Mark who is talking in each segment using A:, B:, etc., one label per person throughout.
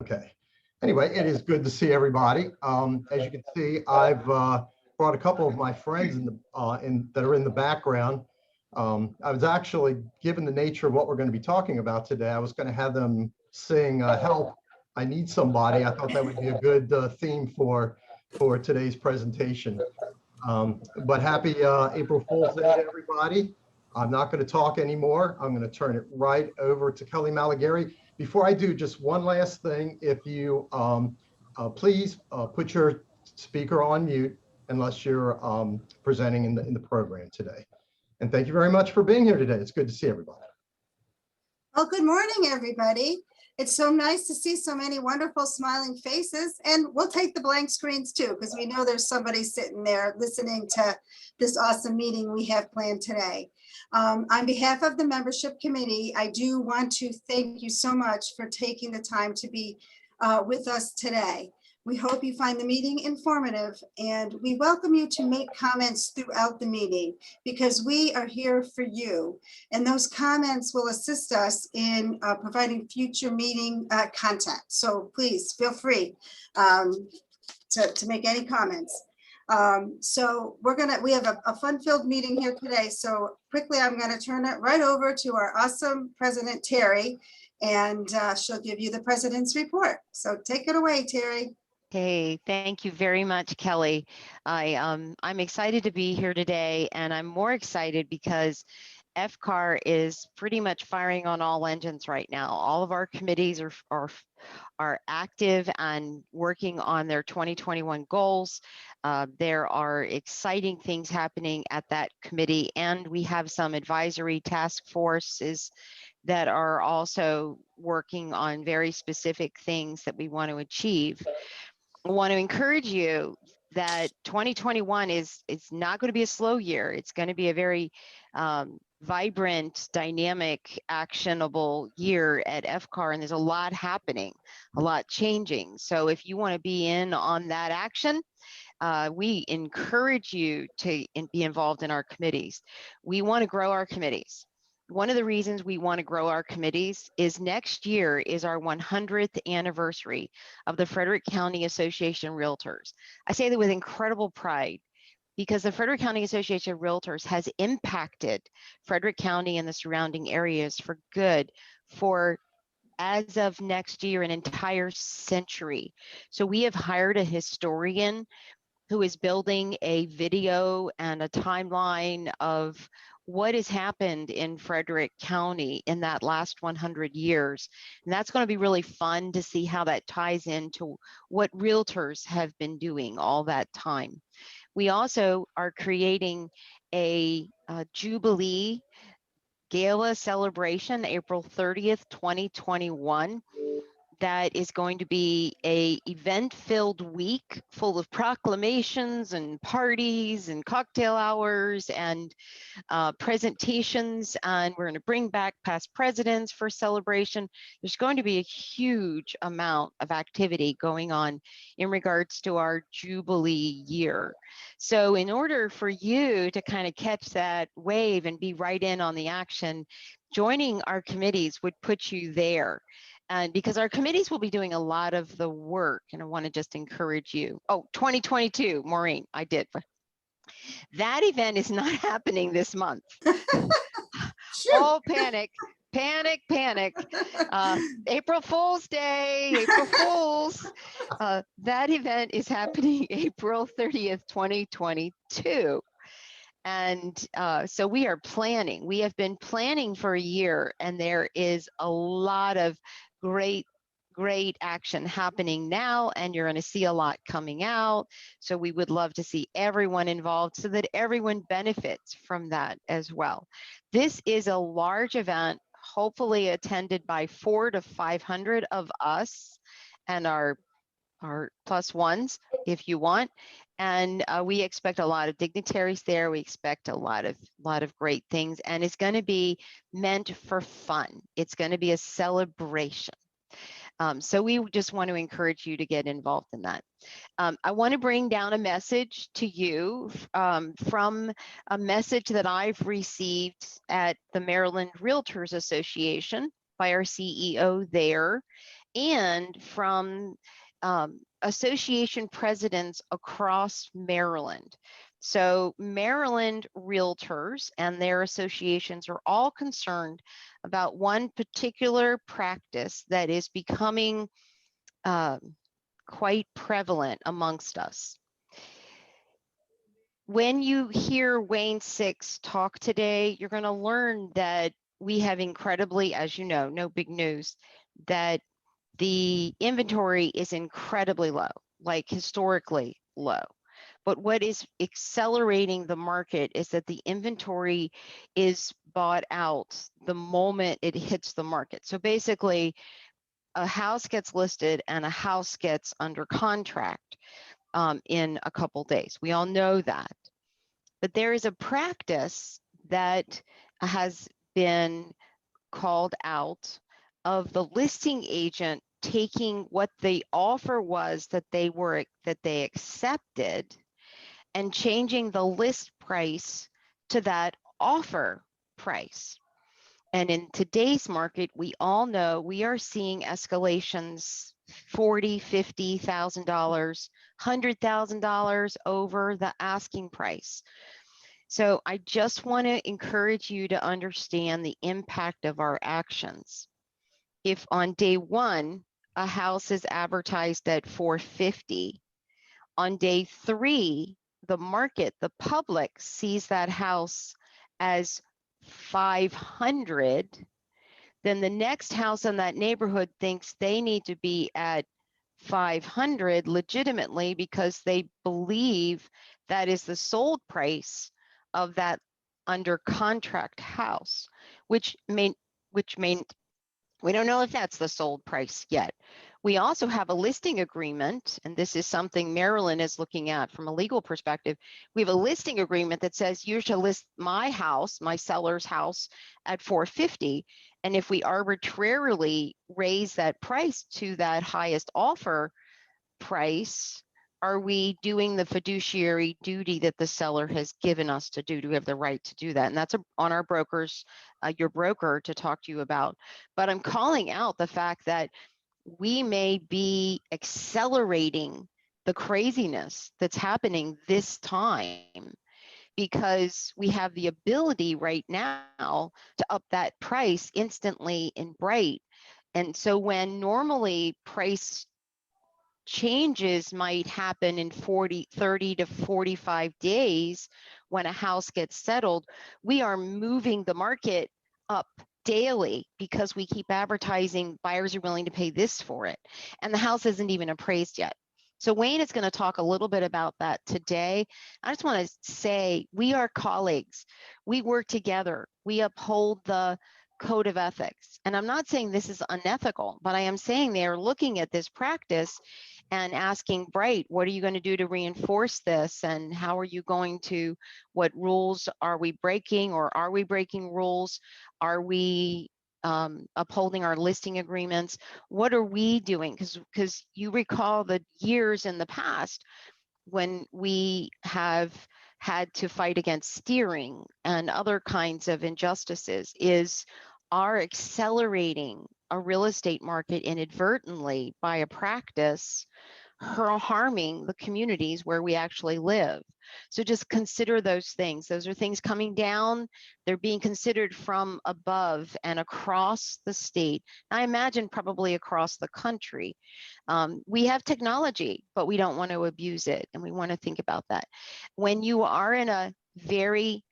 A: Okay. Anyway, it is good to see everybody. As you can see, I've brought a couple of my friends that are in the background. I was actually, given the nature of what we're going to be talking about today, I was going to have them sing "Help, I Need Somebody." I thought that would be a good theme for today's presentation. But happy April Fool's Day to everybody. I'm not going to talk anymore. I'm going to turn it right over to Kelly Malagary. Before I do, just one last thing. If you please put your speaker on mute unless you're presenting in the program today. And thank you very much for being here today. It's good to see everybody.
B: Well, good morning, everybody. It's so nice to see so many wonderful smiling faces, and we'll take the blank screens too, because we know there's somebody sitting there listening to this awesome meeting we have planned today. On behalf of the membership committee, I do want to thank you so much for taking the time to be with us today. We hope you find the meeting informative, and we welcome you to make comments throughout the meeting because we are here for you. And those comments will assist us in providing future meeting content. So please feel free to make any comments. So we have a fun-filled meeting here today. So quickly, I'm going to turn it right over to our awesome President Terry, and she'll give you the President's report. So take it away, Terry.
C: Hey, thank you very much, Kelly. I'm excited to be here today, and I'm more excited because FCAR is pretty much firing on all engines right now. All of our committees are active and working on their 2021 goals. There are exciting things happening at that committee, and we have some advisory task forces that are also working on very specific things that we want to achieve. I want to encourage you that 2021 is not going to be a slow year. It's going to be a very vibrant, dynamic, actionable year at FCAR, and there's a lot happening, a lot changing. So if you want to be in on that action, we encourage you to be involved in our committees. We want to grow our committees. One of the reasons we want to grow our committees is next year is our 100th anniversary of the Frederick County Association of Realtors. I say that with incredible pride because the Frederick County Association of Realtors has impacted Frederick County and the surrounding areas for good for, as of next year, an entire century. So we have hired a historian who is building a video and a timeline of what has happened in Frederick County in that last 100 years. And that's going to be really fun to see how that ties into what realtors have been doing all that time. We also are creating a Jubilee Gala celebration, April 30th, 2021. That is going to be an event-filled week full of proclamations and parties and cocktail hours and presentations, and we're going to bring back past presidents for celebration. There's going to be a huge amount of activity going on in regards to our Jubilee year. So in order for you to kind of catch that wave and be right in on the action, joining our committees would put you there. And because our committees will be doing a lot of the work, and I want to just encourage you. Oh, 2022, Maureen, I did. That event is not happening this month. Oh, panic, panic, panic. April Fool's Day, April Fools. That event is happening April 30th, 2022. And so we are planning. We have been planning for a year, and there is a lot of great action happening now, and you're going to see a lot coming out. So we would love to see everyone involved so that everyone benefits from that as well. This is a large event, hopefully attended by 400 to 500 of us and our plus ones if you want. And we expect a lot of dignitaries there. We expect a lot of great things, and it's going to be meant for fun. It's going to be a celebration. So we just want to encourage you to get involved in that. I want to bring down a message to you from a message that I've received at the Maryland Realtors Association by our CEO there. and from association presidents across Maryland. So Maryland realtors and their associations are all concerned about one particular practice that is becoming quite prevalent amongst us. When you hear Wayne Six talk today, you're going to learn that we have incredibly, as you know, no big news, that the inventory is incredibly low, like historically low. But what is accelerating the market is that the inventory is bought out the moment it hits the market. So basically, a house gets listed and a house gets under contract in a couple days. We all know that. But there is a practice that has been called out of the listing agent taking what the offer was that they accepted and changing the list price to that offer price. And in today's market, we all know we are seeing escalations $40,000, $50,000, $100,000 over the asking price. So I just want to encourage you to understand the impact of our actions. If on day one, a house is advertised at $450, on day three, the market, the public sees that house as $500, then the next house in that neighborhood thinks they need to be at $500 legitimately because they believe that is the sold price of that under contract house, which may we don't know if that's the sold price yet. We also have a listing agreement, and this is something Maryland is looking at from a legal perspective. We have a listing agreement that says you should list my house, my seller's house, at $450. And if we arbitrarily raise that price to that highest offer price, are we doing the fiduciary duty that the seller has given us to do? Do we have the right to do that? And that's on our brokers, your broker, to talk to you about. But I'm calling out the fact that we may be accelerating the craziness that's happening this time because we have the ability right now to up that price instantly and bright. And so when normally price changes might happen in 30 to 45 days when a house gets settled, we are moving the market up daily because we keep advertising buyers are willing to pay this for it. And the house isn't even appraised yet. So Wayne is going to talk a little bit about that today. I just want to say we are colleagues. We work together. We uphold the code of ethics. And I'm not saying this is unethical, but I am saying they are looking at this practice and asking Bright, what are you going to do to reinforce this? And how are you going to, what rules are we breaking, or are we breaking rules? Are we upholding our listing agreements? What are we doing? Because you recall the years in the past when we have had to fight against steering and other kinds of injustices, is our accelerating a real estate market inadvertently by a practice harming the communities where we actually live. So just consider those things. Those are things coming down. They're being considered from above and across the state. I imagine probably across the country. We have technology, but we don't want to abuse it. And we want to think about that. When you are in a very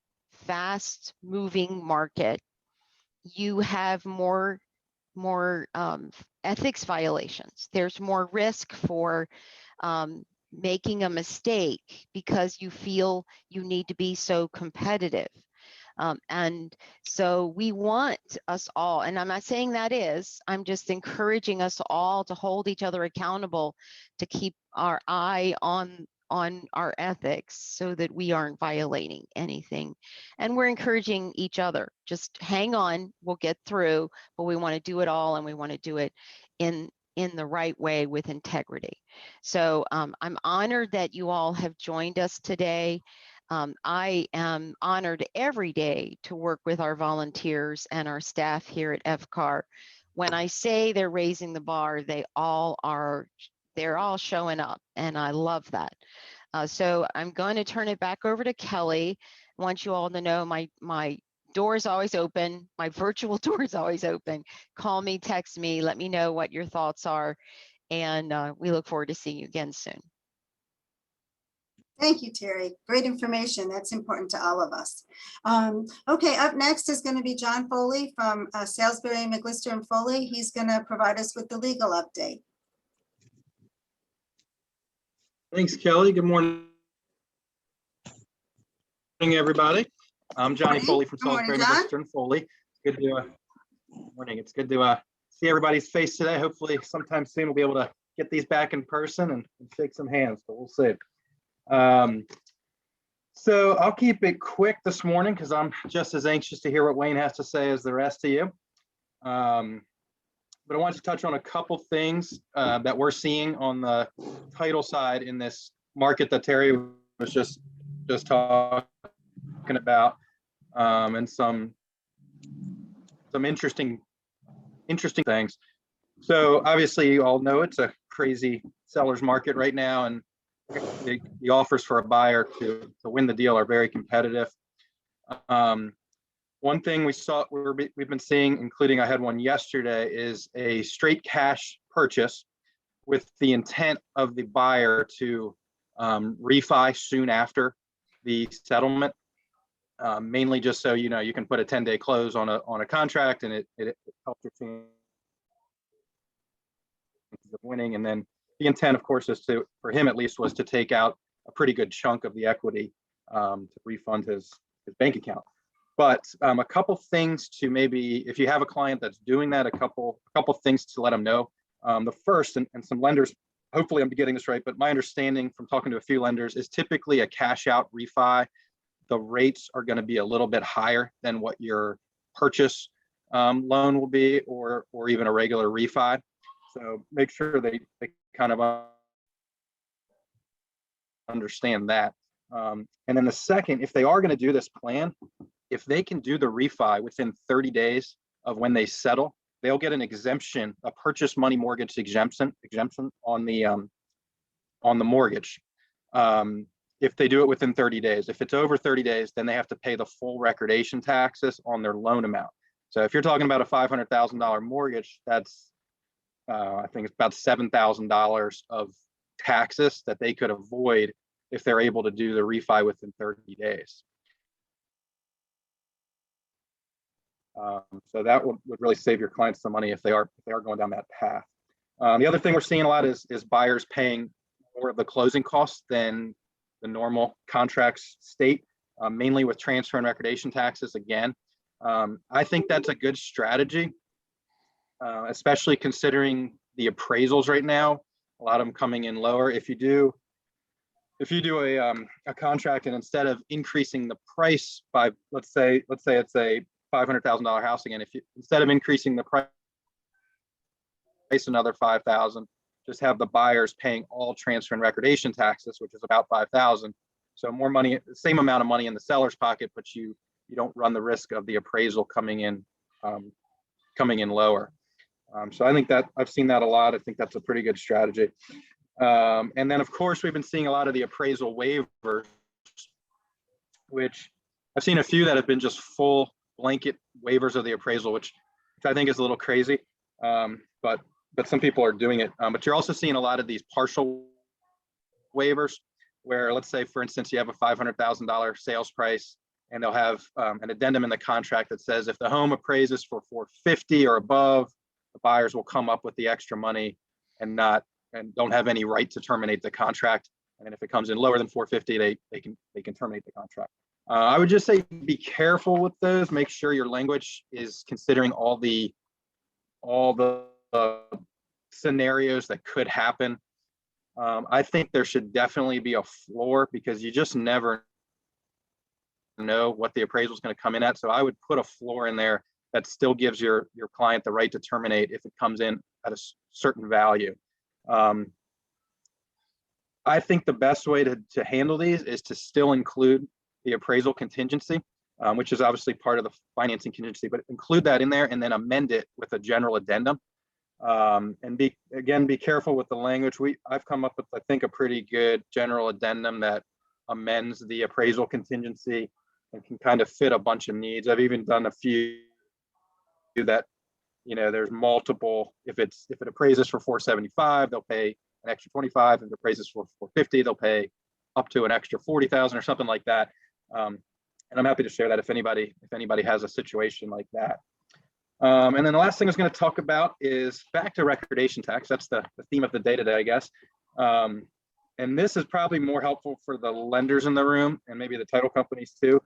C: fast moving market, you have more ethics violations. There's more risk for making a mistake because you feel you need to be so competitive. And so we want us all, and I'm not saying that is, I'm just encouraging us all to hold each other accountable, to keep our eye on our ethics so that we aren't violating anything. And we're encouraging each other, just hang on, we'll get through, but we want to do it all, and we want to do it in the right way with integrity. So I'm honored that you all have joined us today. I am honored every day to work with our volunteers and our staff here at FCAR. when I say they're raising the bar, they all are, they're all showing up, and I love that. So I'm going to turn it back over to Kelly. I want you all to know my door is always open. My virtual door is always open. Call me, text me, let me know what your thoughts are. And we look forward to seeing you again soon.
B: Thank you, Terry. Great information. That's important to all of us. Okay, up next is going to be John Foley from Salisbury, McLister and Foley. He's going to provide us with the legal update.
D: Thanks, Kelly. Good morning, everybody. I'm Johnny
B: Morning.
D: Foley from
B: Good morning,
D: Salisbury,
B: John.
D: McLister and Foley. Good to morning. It's good to see everybody's face today. Hopefully, sometime soon we'll be able to get these back in person and shake some hands. But we'll see. So I'll keep it quick this morning because I'm just as anxious to hear what Wayne has to say as the rest of you. But I wanted to touch on a couple things that we're seeing on the title side in this market that Terry was just talking about, and some interesting things. So obviously you all know it's a crazy seller's market right now, and the offers for a buyer to win the deal are very competitive. One thing we've been seeing, including I had one yesterday, is a straight cash purchase with the intent of the buyer to refi soon after the settlement, mainly just so you can put a 10-day close on a contract, and it helps your chances of winning. And then the intent, of course, is for him at least, was to take out a pretty good chunk of the equity to refund his bank account. But a couple things to maybe, if you have a client that's doing that, a couple things to let them know. The first, and some lenders, hopefully I'm getting this right, but my understanding from talking to a few lenders is typically a cash out refi, the rates are going to be a little bit higher than what your purchase loan will be, or even a regular refi. So make sure they kind of understand that. And then the second, if they are going to do this plan, if they can do the refi within 30 days of when they settle, they'll get an exemption, a purchase money mortgage exemption on the mortgage. If they do it within 30 days. If it's over 30 days, then they have to pay the full recordation taxes on their loan amount. So if you're talking about a $500,000 mortgage, that's I think it's about $7,000 of taxes that they could avoid if they're able to do the refi within 30 days. So that would really save your clients some money if they are going down that path. The other thing we're seeing a lot is buyers paying more of the closing costs than the normal contracts state, mainly with transfer and recordation taxes. Again, I think that's a good strategy, especially considering the appraisals right now. A lot of them coming in lower. If you do a contract, and instead of increasing the price by, let's say it's a $500,000 house again, instead of increasing the price another $5,000, just have the buyers paying all transfer and recordation taxes, which is about $5,000. So more money, same amount of money in the seller's pocket, but you don't run the risk of the appraisal coming in lower. So I think that I've seen that a lot. I think that's a pretty good strategy. And then of course we've been seeing a lot of the appraisal waivers, which I've seen a few that have been just full blanket waivers of the appraisal, which I think is a little crazy. But some people are doing it. But you're also seeing a lot of these partial waivers where, let's say, for instance, you have a $500,000 sales price, and they'll have an addendum in the contract that says if the home appraises for $450,000 or above, the buyers will come up with the extra money and don't have any right to terminate the contract. And if it comes in lower than $450,000, they can terminate the contract. I would just say be careful with those. Make sure your language is considering all the scenarios that could happen. I think there should definitely be a floor, because you just never know what the appraisal is going to come in at. So I would put a floor in there that still gives your client the right to terminate if it comes in at a certain value. I think the best way to handle these is to still include the appraisal contingency. which is obviously part of the financing contingency, but include that in there and then amend it with a general addendum. And be careful with the language. I've come up with, I think, a pretty good general addendum that amends the appraisal contingency and can kind of fit a bunch of needs. I've even done a few that, there's multiple. If it appraises for 475, they'll pay an extra 25. If it appraises for 450, they'll pay up to an extra 40,000 or something like that. And I'm happy to share that if anybody has a situation like that. And then the last thing I was going to talk about is back to recordation tax. That's the theme of the day today, I guess. And this is probably more helpful for the lenders in the room and maybe the title companies too.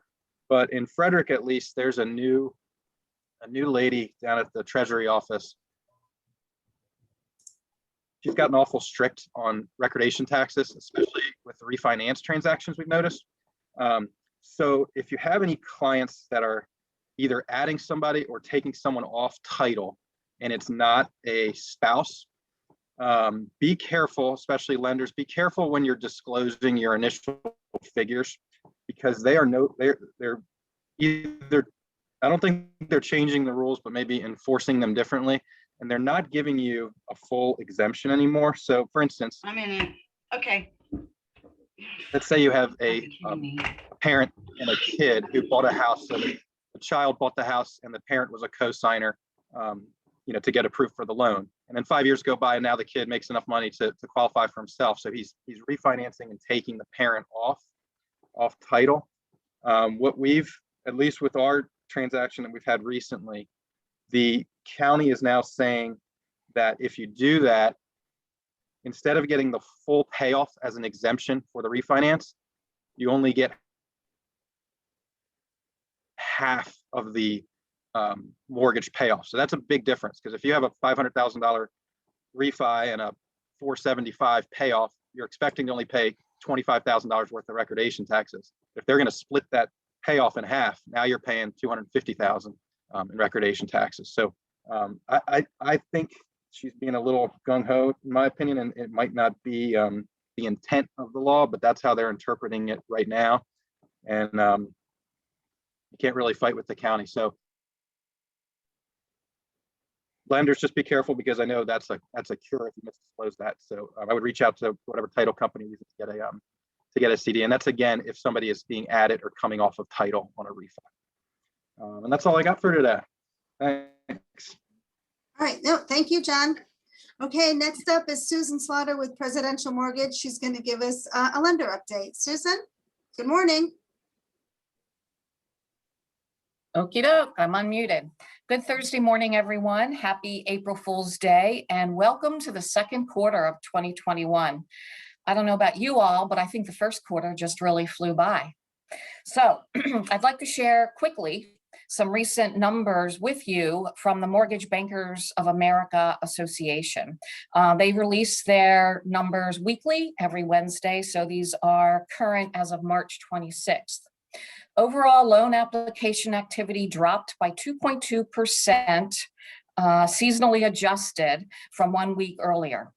D: But in Frederick, at least, there's a new lady down at the Treasury office. She's gotten awful strict on recordation taxes, especially with the refinance transactions we've noticed. So if you have any clients that are either adding somebody or taking someone off title and it's not a spouse, be careful, especially lenders, be careful when you're disclosing your initial figures, because they're either, I don't think they're changing the rules, but maybe enforcing them differently, and they're not giving you a full exemption anymore. So for instance,
E: I'm in it. Okay.
D: let's say you have a parent and a kid who bought a house. So the child bought the house and the parent was a co-signer, to get approved for the loan. And then 5 years go by and now the kid makes enough money to qualify for himself. So he's refinancing and taking the parent off title. What we've, at least with our transaction that we've had recently, the county is now saying that if you do that, instead of getting the full payoff as an exemption for the refinance, you only get half of the mortgage payoff. So that's a big difference, because if you have a $500,000 refi and a $475 payoff, you're expecting to only pay $25,000 worth of recordation taxes. If they're going to split that payoff in half, now you're paying $250,000 in recordation taxes. So I think she's being a little gung-ho, in my opinion, and it might not be the intent of the law, but that's how they're interpreting it right now. And you can't really fight with the county. So lenders, just be careful, because I know that's a cure if you misdisclose that. So I would reach out to whatever title company uses to get a CD. And that's, again, if somebody is being added or coming off of title on a refi. And that's all I got for today. Thanks.
B: All right, no, thank you, John. Okay, next up is Susan Slaughter with Presidential Mortgage. She's going to give us a lender update. Susan, good morning.
F: Okie doke, I'm unmuted. Good Thursday morning, everyone. Happy April Fool's Day, and welcome to the second quarter of 2021. I don't know about you all, but I think the first quarter just really flew by. So I'd like to share quickly some recent numbers with you from the Mortgage Bankers of America Association. They release their numbers weekly, every Wednesday, so these are current as of March 26th. Overall loan application activity dropped by 2.2%, seasonally adjusted from 1 week earlier.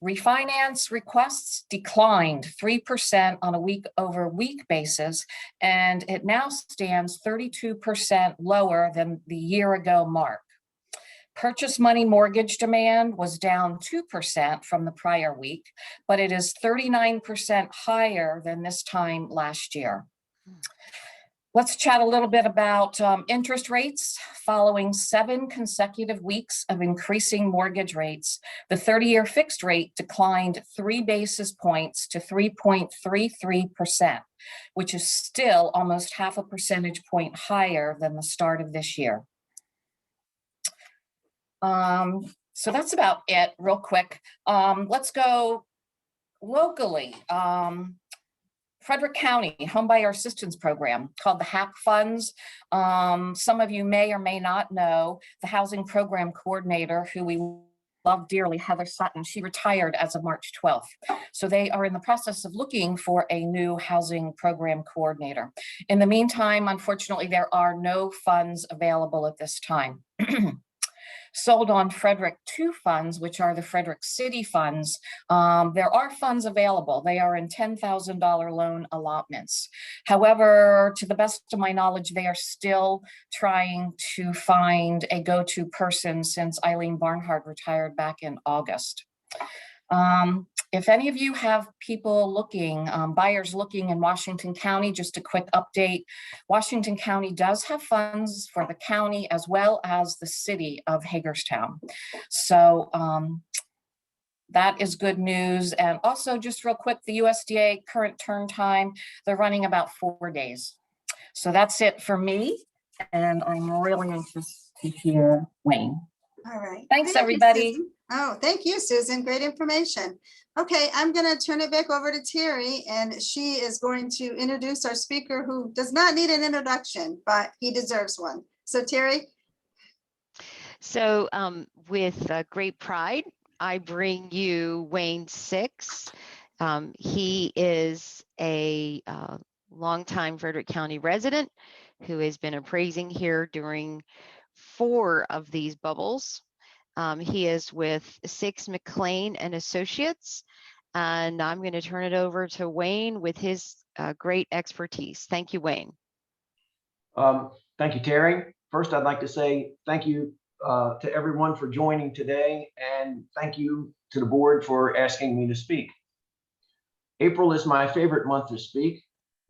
F: Refinance requests declined 3% on a week-over-week basis, and it now stands 32% lower than the year-ago mark. Purchase money mortgage demand was down 2% from the prior week, but it is 39% higher than this time last year. Let's chat a little bit about interest rates. Following 7 consecutive weeks of increasing mortgage rates, the 30-year fixed rate declined 3 basis points to 3.33%, which is still almost half a percentage point higher than the start of this year. So that's about it real quick. Let's go locally. Frederick County Homebuyer Assistance Program, called the HAP Funds. Some of you may or may not know the Housing Program Coordinator, who we love dearly, Heather Sutton. She retired as of March 12th. So they are in the process of looking for a new Housing Program Coordinator. In the meantime, unfortunately, there are no funds available at this time. sold on Frederick 2 funds, which are the Frederick City funds. There are funds available. They are in $10,000 loan allotments. However, to the best of my knowledge, they are still trying to find a go-to person since Eileen Barnhart retired back in August. If any of you have people looking, buyers looking in Washington County, just a quick update. Washington County does have funds for the county as well as the city of Hagerstown. So that is good news. And also just real quick, the USDA current turn time, they're running about 4 days. So that's it for me. And I'm really anxious to hear Wayne.
B: All right.
F: Thanks,
B: Thank you,
F: everybody.
B: Susan. Oh, thank you, Susan. Great information. Okay, I'm going to turn it back over to Terry, and she is going to introduce our speaker who does not need an introduction, but he deserves one. So Terry.
C: So with great pride, I bring you Wayne Six. He is a longtime Frederick County resident who has been appraising here during 4 of these bubbles. He is with Mclain and Associates, and I'm going to turn it over to Wayne with his great expertise. Thank you, Wayne.
E: Thank you, Terry. First, I'd like to say thank you to everyone for joining today, and thank you to the board for asking me to speak. April is my favorite month to speak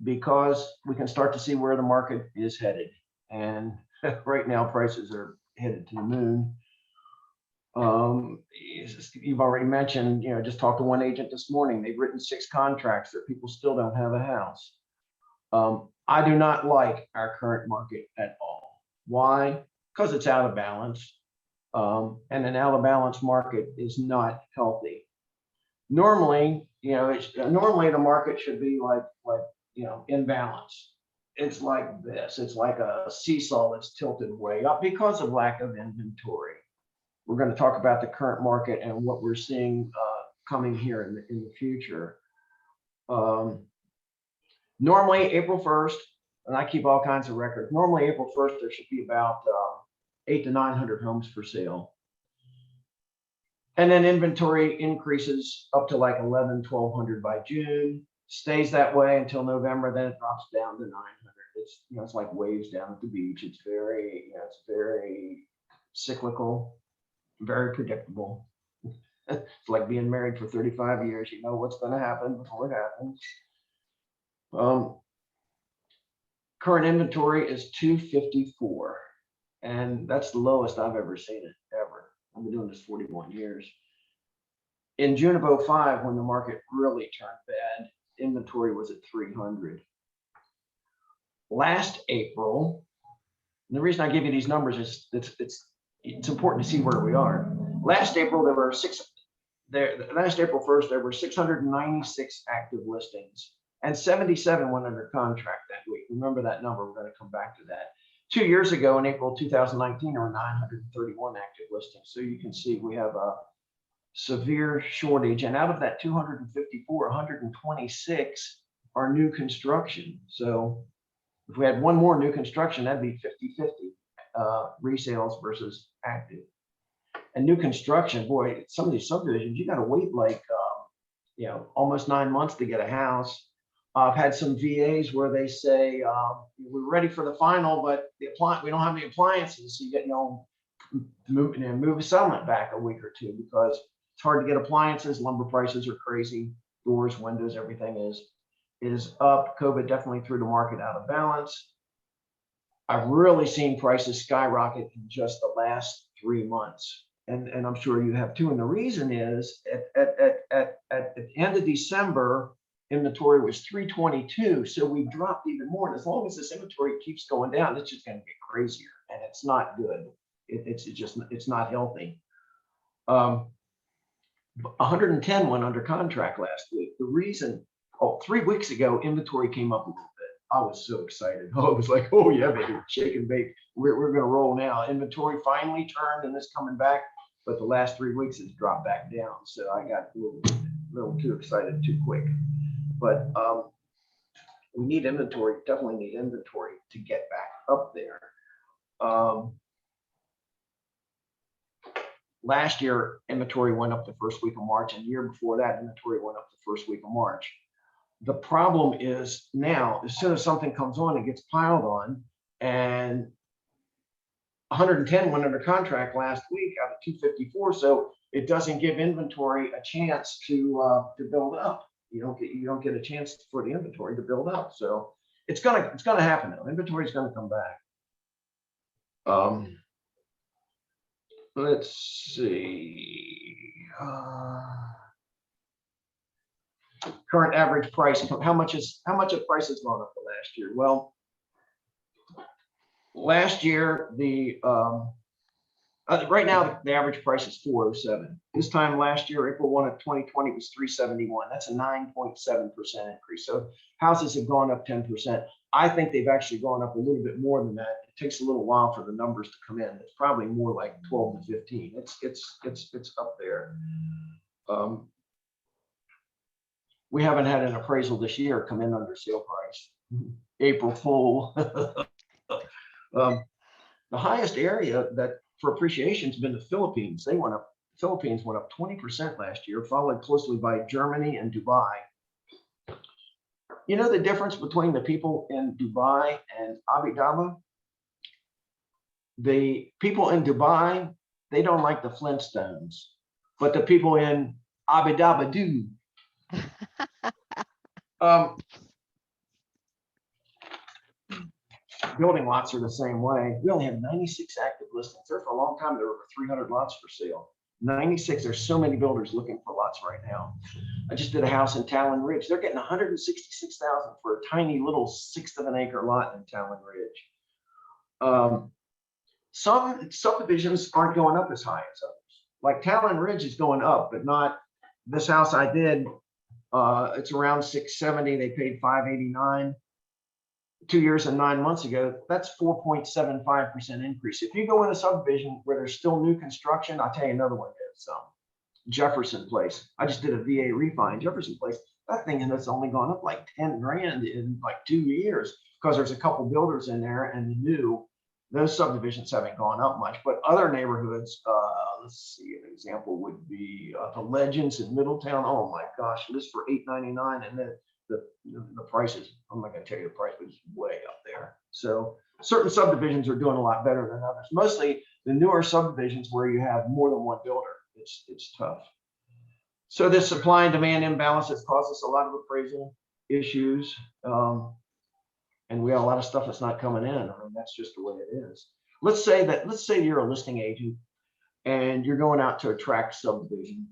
E: because we can start to see where the market is headed. And right now, prices are headed to the moon. You've already mentioned, just talked to one agent this morning. They've written 6 contracts that people still don't have a house. I do not like our current market at all. Why? Because it's out of balance. And an out of balance market is not healthy. Normally, normally the market should be like in balance. It's like this. It's like a seesaw that's tilted way up because of lack of inventory. We're going to talk about the current market and what we're seeing coming here in the future. Normally April 1st, and I keep all kinds of records. Normally April 1st, there should be about 800 to 900 homes for sale. And then inventory increases up to like 1,100 by June, stays that way until November, then it drops down to 900. It's, it's like waves down at the beach. It's very, it's very cyclical, very predictable. It's like being married for 35 years. You know what's going to happen before it happens. Current inventory is 254, and that's the lowest I've ever seen it, ever. I've been doing this 41 years. In June of 2005, when the market really turned bad, inventory was at 300. Last April, and the reason I give you these numbers is it's important to see where we are. Last April, there were last April 1st, there were 696 active listings, and 77 went under contract that week. Remember that number, we're going to come back to that. 2 years ago, in April 2019, there were 931 active listings. So you can see we have a severe shortage. And out of that 254, 126 are new construction. So if we had one more new construction, that'd be 50-50 resales versus active. And new construction, boy, some of these subdivisions, you got to wait like, almost 9 months to get a house. I've had some VAs where they say, we're ready for the final, but we don't have any appliances. So you get, move a settlement back a week or two because it's hard to get appliances. Lumber prices are crazy. Doors, windows, everything is up. COVID definitely threw the market out of balance. I've really seen prices skyrocket in just the last 3 months. And I'm sure you have too. And the reason is at the end of December, inventory was 322. So we dropped even more. And as long as this inventory keeps going down, it's just going to get crazier. And it's not good. It's not healthy. 110 went under contract last week. The reason, 3 weeks ago, inventory came up a little bit. I was so excited. I was like, oh yeah, baby, shake and bake. We're going to roll now. Inventory finally turned and it's coming back. But the last 3 weeks has dropped back down. So I got a little too excited too quick. But we need inventory, definitely need inventory to get back up there. Last year, inventory went up the first week of March, and the year before that, inventory went up the first week of March. The problem is now, as soon as something comes on, it gets piled on, and 110 went under contract last week out of 254. So it doesn't give inventory a chance to build up. You don't get a chance for the inventory to build up. So it's gonna happen now. Inventory is gonna come back. Let's see. Current average price. How much of price has gone up the last year? Well, last year right now the average price is 407. This time last year, April 1 of 2020 was 371. That's a 9.7% increase. So houses have gone up 10%. I think they've actually gone up a little bit more than that. It takes a little while for the numbers to come in. It's probably more like 12 to 15. It's up there. We haven't had an appraisal this year come in under sale price. April Fool. The highest area that for appreciation has been the Philippines. Philippines went up 20% last year, followed closely by Germany and Dubai. You know the difference between the people in Dubai and Abu Dhabi? The people in Dubai, they don't like the Flintstones, but the people in Abu Dhabi do. Building lots are the same way. We only have 96 active listings. There for a long time, there were over 300 lots for sale. 96, there's so many builders looking for lots right now. I just did a house in Talon Ridge. They're getting 166,000 for a tiny little 1/6 of an acre lot in Talon Ridge. Some subdivisions aren't going up as high as others. Like Talon Ridge is going up, but not this house I did. It's around 670. They paid 589. 2 years and 9 months ago, that's 4.75% increase. If you go in a subdivision where there's still new construction, I'll tell you another one is Jefferson Place. I just did a VA refi in Jefferson Place. That thing has only gone up like 10 grand in like 2 years because there's a couple builders in there and those subdivisions haven't gone up much. But other neighborhoods, let's see, an example would be the Legends in Middletown. Oh my gosh, this for $899, and then the prices, I'm not going to tell you the price, but it's way up there. So certain subdivisions are doing a lot better than others. Mostly the newer subdivisions where you have more than one builder, it's tough. So this supply and demand imbalance has caused us a lot of appraisal issues. And we have a lot of stuff that's not coming in. I mean, that's just the way it is. Let's say you're a listing agent and you're going out to a tract subdivision.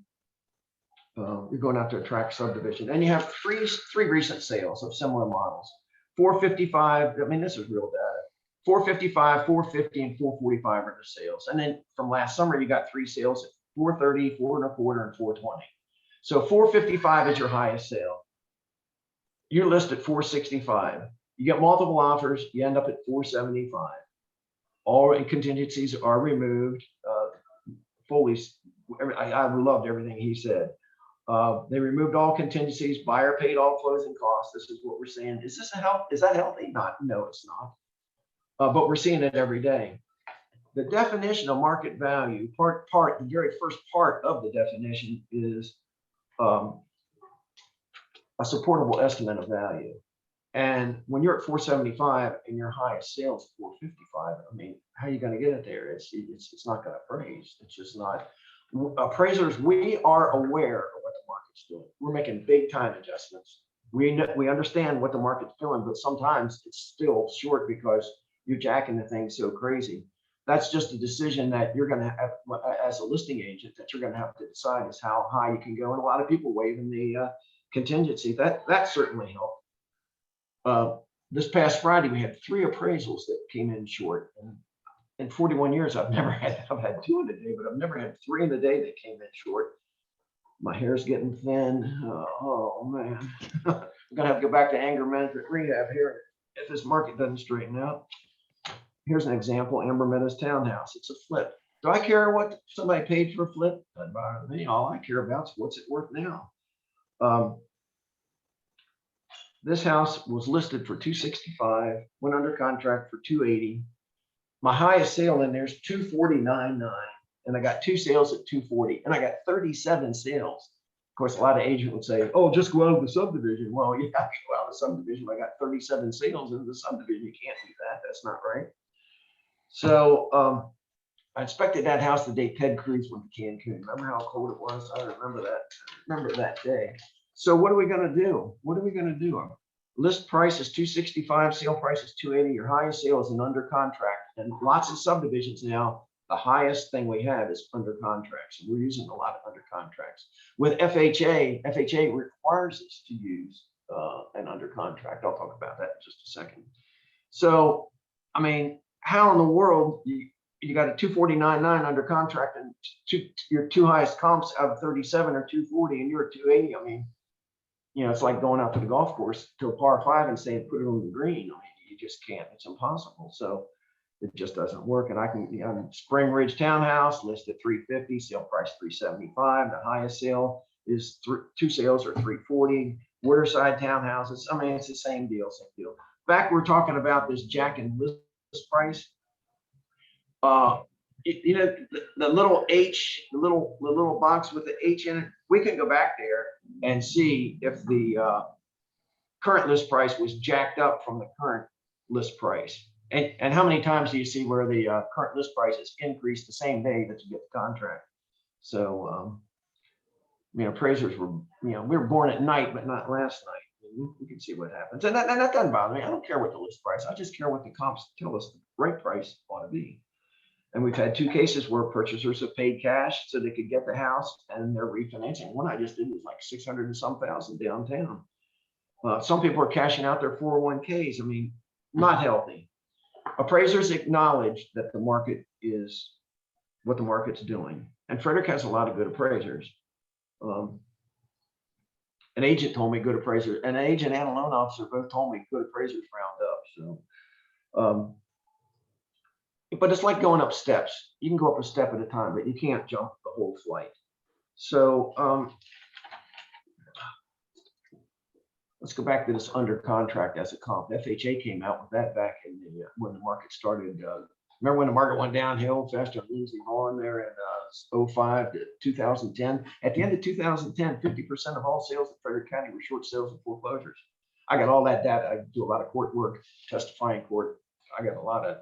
E: You're going out to a tract subdivision, and you have three recent sales of similar models. 455. I mean, this is real data. 455, 450, and 445 are the sales. And then from last summer, you got 3 sales at 430, 425, and 420. So 455 is your highest sale. You list at 465. You get multiple offers. You end up at 475. All contingencies are removed. I loved everything he said. They removed all contingencies. Buyer paid all closing costs. This is what we're saying. Is that healthy? No, it's not. But we're seeing it every day. The definition of market value, the very first part of the definition is a supportable estimate of value. And when you're at 475 and your highest sales is 455, I mean, how are you going to get it there? It's not going to appraise. It's just not. Appraisers, we are aware of what the market's doing. We're making big time adjustments. We understand what the market's doing, but sometimes it's still short because you're jacking the thing so crazy. That's just a decision that you're going to have as a listing agent that you're going to have to decide is how high you can go. And a lot of people waiving the contingency. That certainly helped. This past Friday, we had 3 appraisals that came in short. And in 41 years, I've had 2 in a day, but I've never had 3 in a day that came in short. My hair's getting thin. Oh man, I'm gonna have to go back to anger management rehab here if this market doesn't straighten out. Here's an example: Amber Meadows townhouse. It's a flip. Do I care what somebody paid for a flip? Doesn't bother me. All I care about is what's it worth now. This house was listed for $265, went under contract for $280. My highest sale in there is $249.9, and I got 2 sales at 240, and I got 37 sales. Of course, a lot of agents would say, "Oh, just go out of the subdivision." Well, yeah, I can go out of the subdivision. I got 37 sales in the subdivision. You can't do that. That's not right. So I inspected that house the day Ted Cruz went to Cancun. Remember how cold it was? I remember that. Remember that day. So what are we going to do? What are we going to do? List price is 265, sale price is 280. Your highest sale is an under contract. And lots of subdivisions now, the highest thing we have is under contracts. And we're using a lot of under contracts. With FHA requires us to use an under contract. I'll talk about that in just a second. So, I mean, how in the world you got a 249.9 under contract and your 2 highest comps out of 37 or 240 and you're at 280? I mean, you know, it's like going out to the golf course to a par 5 and saying, put it on the green. I mean, you just can't, it's impossible. So it just doesn't work. And I can, you know, Spring Ridge Townhouse listed 350, sale price 375. The highest sale is 2 sales or 340. Waterside Townhouses, I mean, it's the same deal, same deal. Back, we're talking about this jack and list price. You know, the little H, the little box with the H in it, we can go back there and see if the current list price was jacked up from the current list price. And how many times do you see where the current list price is increased the same day that you get the contract? So, you know, appraisers were, you know, we were born at night, but not last night. We can see what happens. And that doesn't bother me. I don't care what the list price. I just care what the comps tell us the right price ought to be. And we've had 2 cases where purchasers have paid cash so they could get the house and they're refinancing. One I just did was like 600 and some thousand downtown. Some people are cashing out their 401ks. I mean, not healthy. Appraisers acknowledge that the market is what the market's doing. And Frederick has a lot of good appraisers. An agent told me good appraisers, an agent and a loan officer both told me good appraisers round up. So, but it's like going up steps. You can go up a step at a time, but you can't jump the whole flight. So let's go back to this under contract as a comp. FHA came out with that back in the when the market started. Remember when the market went downhill faster than Lindsay Vaughn there in 05 to 2010? At the end of 2010, 50% of all sales in Frederick County were short sales and foreclosures. I got all that data. I do a lot of court work, testify in court. I got a lot of,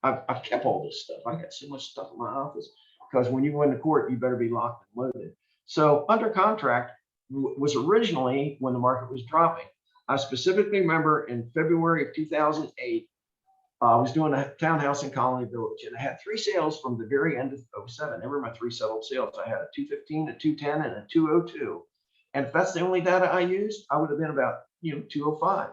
E: I've kept all this stuff. I got so much stuff in my office because when you go into court, you better be locked and loaded. So under contract was originally when the market was dropping. I specifically remember in February of 2008, I was doing a townhouse in Colony Village and I had 3 sales from the very end of 07. They were my 3 settled sales. I had a 215, a 210, and a 202. And if that's the only data I used, I would have been about, you know, 205.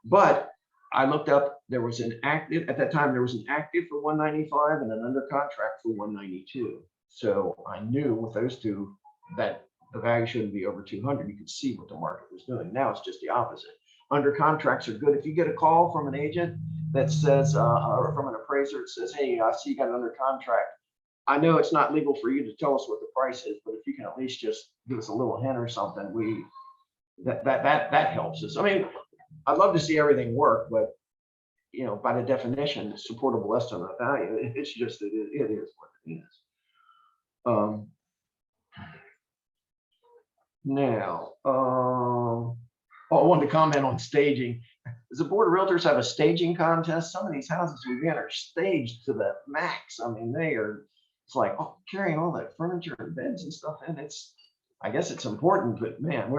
E: But I looked up, there was an active, at that time, there was an active for 195 and an under contract for 192. So I knew with those 2 that the value shouldn't be over 200. You could see what the market was doing. Now it's just the opposite. Under contracts are good. If you get a call from an agent that says, or from an appraiser that says, hey, I see you got an under contract. I know it's not legal for you to tell us what the price is, but if you can at least just give us a little hint or something, that helps us. I mean, I'd love to see everything work, but you know, by the definition, supportable estimate of value, it's just, it is what it is. Now, I wanted to comment on staging. Does the Board of Realtors have a staging contest? Some of these houses we've got are staged to the max. I mean, it's like, oh, carrying all that furniture and beds and stuff, and I guess it's important, but man,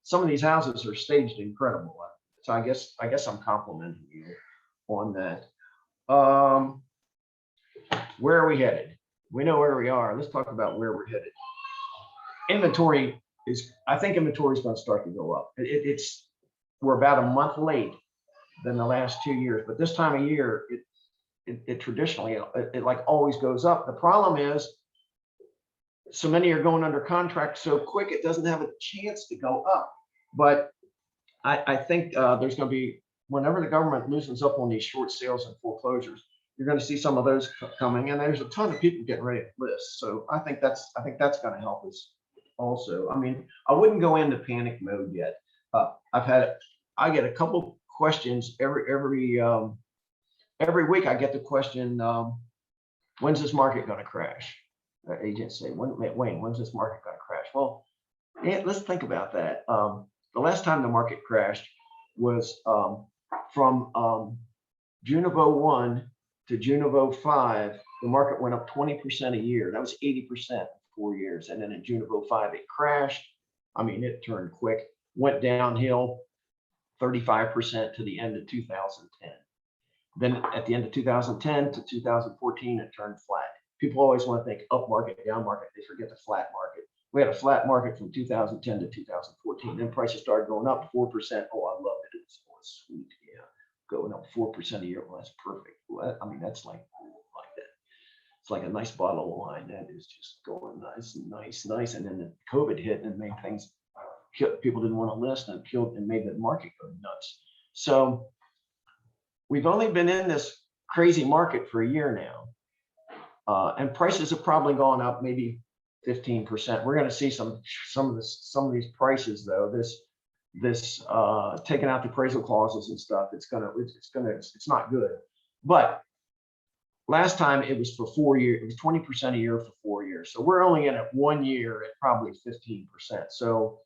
E: some of these houses are staged incredible. So I guess I'm complimenting you on that. Where are we headed? We know where we are. Let's talk about where we're headed. Inventory I think inventory is going to start to go up. We're about a month late than the last 2 years, but this time of year, it traditionally, it like always goes up. The problem is so many are going under contract so quick, it doesn't have a chance to go up. But I think there's going to be, whenever the government loosens up on these short sales and foreclosures, you're going to see some of those coming, and there's a ton of people getting ready to list. So I think that's going to help us also. I mean, I wouldn't go into panic mode yet. I get a couple questions every week. I get the question, when's this market going to crash? Agents say, Wayne, when's this market going to crash? Well, yeah, let's think about that. The last time the market crashed was from June of 01 to June of 05. The market went up 20% a year. That was 80% in 4 years. And then in June of 05, it crashed. I mean, it turned quick, went downhill 35% to the end of 2010. Then at the end of 2010 to 2014, it turned flat. People always want to think up market, down market. They forget the flat market. We had a flat market from 2010 to 2014. Then prices started going up 4%. Oh, I love it. It was sweet. Yeah, going up 4% a year. Well, that's perfect. Well, I mean, that's like that. It's like a nice bottle of wine. That is just going nice. And then the COVID hit and made things, people didn't want to list and killed and made the market go nuts. So we've only been in this crazy market for a year now. And prices have probably gone up maybe 15%. We're going to see some of these prices though. This taking out the appraisal clauses and stuff. It's not good. But last time it was for 4 years. It was 20% a year for 4 years. So we're only in it 1 year at probably 15%. So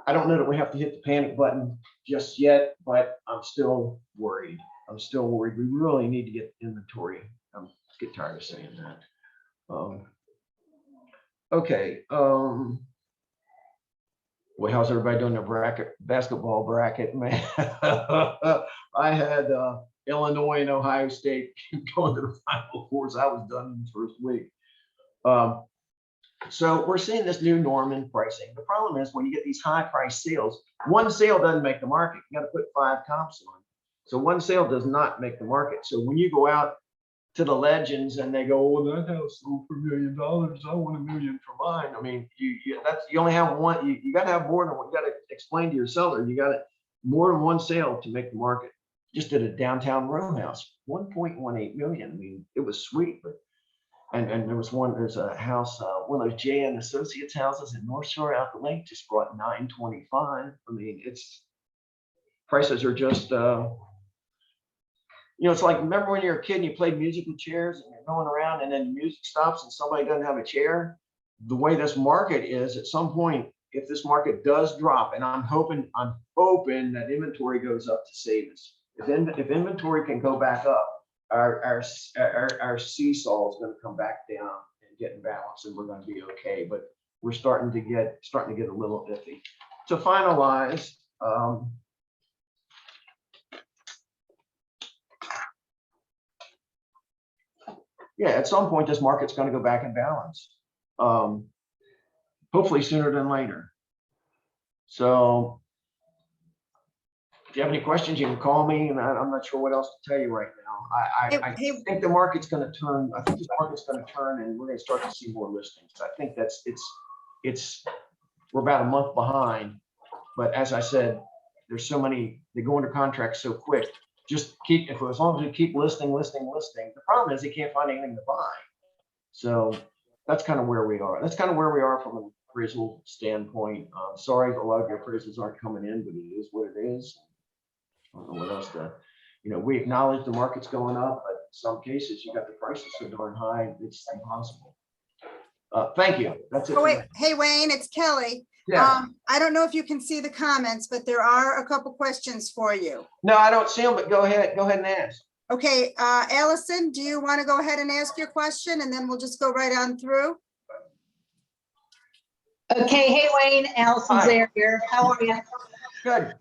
E: I don't know that we have to hit the panic button just yet, but I'm still worried. We really need to get inventory. I'm get tired of saying that. Okay. Well, how's everybody doing their basketball bracket, man? I had Illinois and Ohio State going to the Final Fours. I was done in the first week. So we're seeing this new norm in pricing. The problem is when you get these high price sales, one sale doesn't make the market. You got to put 5 comps on. So one sale does not make the market. So when you go out to the legends and they go, "Oh, that house sold for $1 million. I want $1 million for mine." I mean, you only have one. You got to have more than one. You got to explain to your seller. You got to more than one sale to make the market. Just did a downtown row house, 1.18 million. I mean, it was sweet, but and there's a house, one of those J.N. Associates houses in North Shore out the lake just brought 925. I mean, prices are just it's like, remember when you were a kid and you played musical chairs and you're going around and then the music stops and somebody doesn't have a chair? The way this market is, at some point, if this market does drop, and I'm hoping that inventory goes up to save us. If inventory can go back up, our seesaw is going to come back down and get in balance, and we're going to be okay. But we're starting to get a little iffy. To finalize, yeah, at some point this market's going to go back in balance. Hopefully sooner than later. So if you have any questions, you can call me, and I'm not sure what else to tell you right now. I think the market's going to turn. I think this market's going to turn, and we're going to start to see more listings. I think we're about a month behind, but as I said, there's so many, they go under contract so quick. Just as long as we keep listing. The problem is they can't find anything to buy. So that's kind of where we are. That's kind of where we are from an appraisal standpoint. Sorry if a lot of your appraisals aren't coming in, but it is what it is. I don't know what else to, we acknowledge the market's going up, but in some cases you got the prices so darn high, it's impossible. Thank you. That's it.
B: Oh, wait. Hey, Wayne, it's Kelly.
E: Yeah.
B: I don't know if you can see the comments, but there are a couple questions for you.
E: No, I don't see them, but go ahead and ask.
B: Okay, Allison, do you want to go ahead and ask your question, and then we'll just go right on through?
G: Okay, hey Wayne, Allison Zaire here. How are you?
E: Good.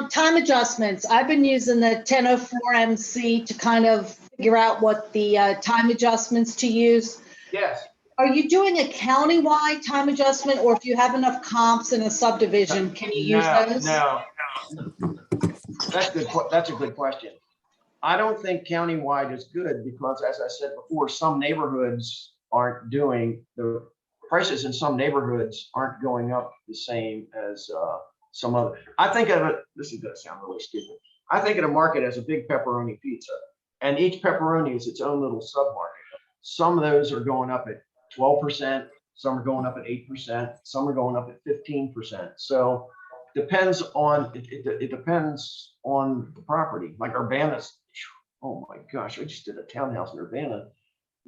G: Time adjustments. I've been using the 1004 MC to kind of figure out what the time adjustments to use.
E: Yes.
G: Are you doing a countywide time adjustment, or if you have enough comps in a subdivision, can you use those?
E: No. That's good. That's a good question. I don't think countywide is good because, as I said before, some neighborhoods aren't doing, the prices in some neighborhoods aren't going up the same as some other. I think of it, this is going to sound really stupid. I think of a market as a big pepperoni pizza, and each pepperoni is its own little sub-market. Some of those are going up at 12%, some are going up at 8%, some are going up at 15%. So depends on it depends on the property. Like Urbana's, oh my gosh, I just did a townhouse in Urbana.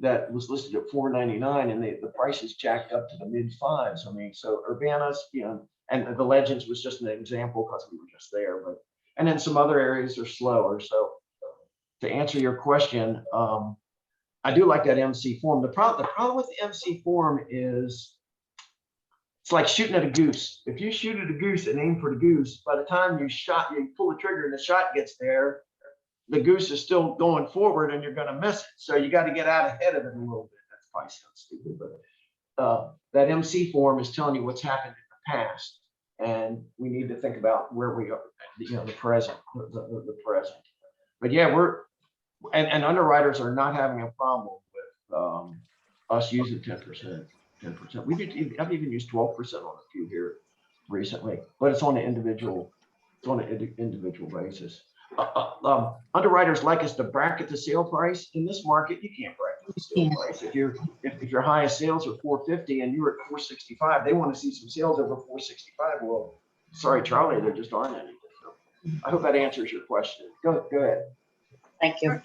E: that was listed at $499 and the price is jacked up to the mid fives. I mean, so Urbana's, you know, and the Legends was just an example because we were just there, but, and then some other areas are slower. So to answer your question, I do like that MC form. The problem with the MC form is it's like shooting at a goose. If you shoot at a goose and aim for the goose, by the time you pull the trigger and the shot gets there, the goose is still going forward and you're going to miss it. So you got to get out ahead of it a little bit. That probably sounds stupid, but that MC form is telling you what's happened in the past. And we need to think about where we are, you know, the present, the present. But yeah, and underwriters are not having a problem with us using 10%. 10%. I've even used 12% on a few here recently, but it's on an individual basis. Underwriters like us to bracket the sale price. In this market, you can't bracket the sale price. If your highest sales are 450 and you're at 465, they want to see some sales over 465. Well, sorry, Charlie, there just aren't any. So I hope that answers your question. Go ahead.
G: Thank you.
B: All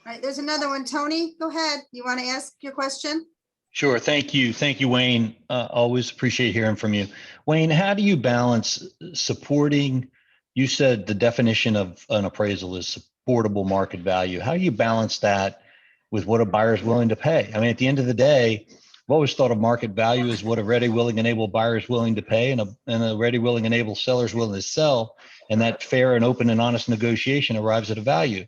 B: right, there's another one. Tony, go ahead. You want to ask your question?
H: Sure. Thank you. Thank you, Wayne. Always appreciate hearing from you. Wayne, how do you balance supporting, you said the definition of an appraisal is supportable market value. How do you balance that with what a buyer is willing to pay? I mean, at the end of the day, I've always thought of market value as what a ready, willing, and able buyer is willing to pay and a ready, willing, and able seller is willing to sell. And that fair and open and honest negotiation arrives at a value.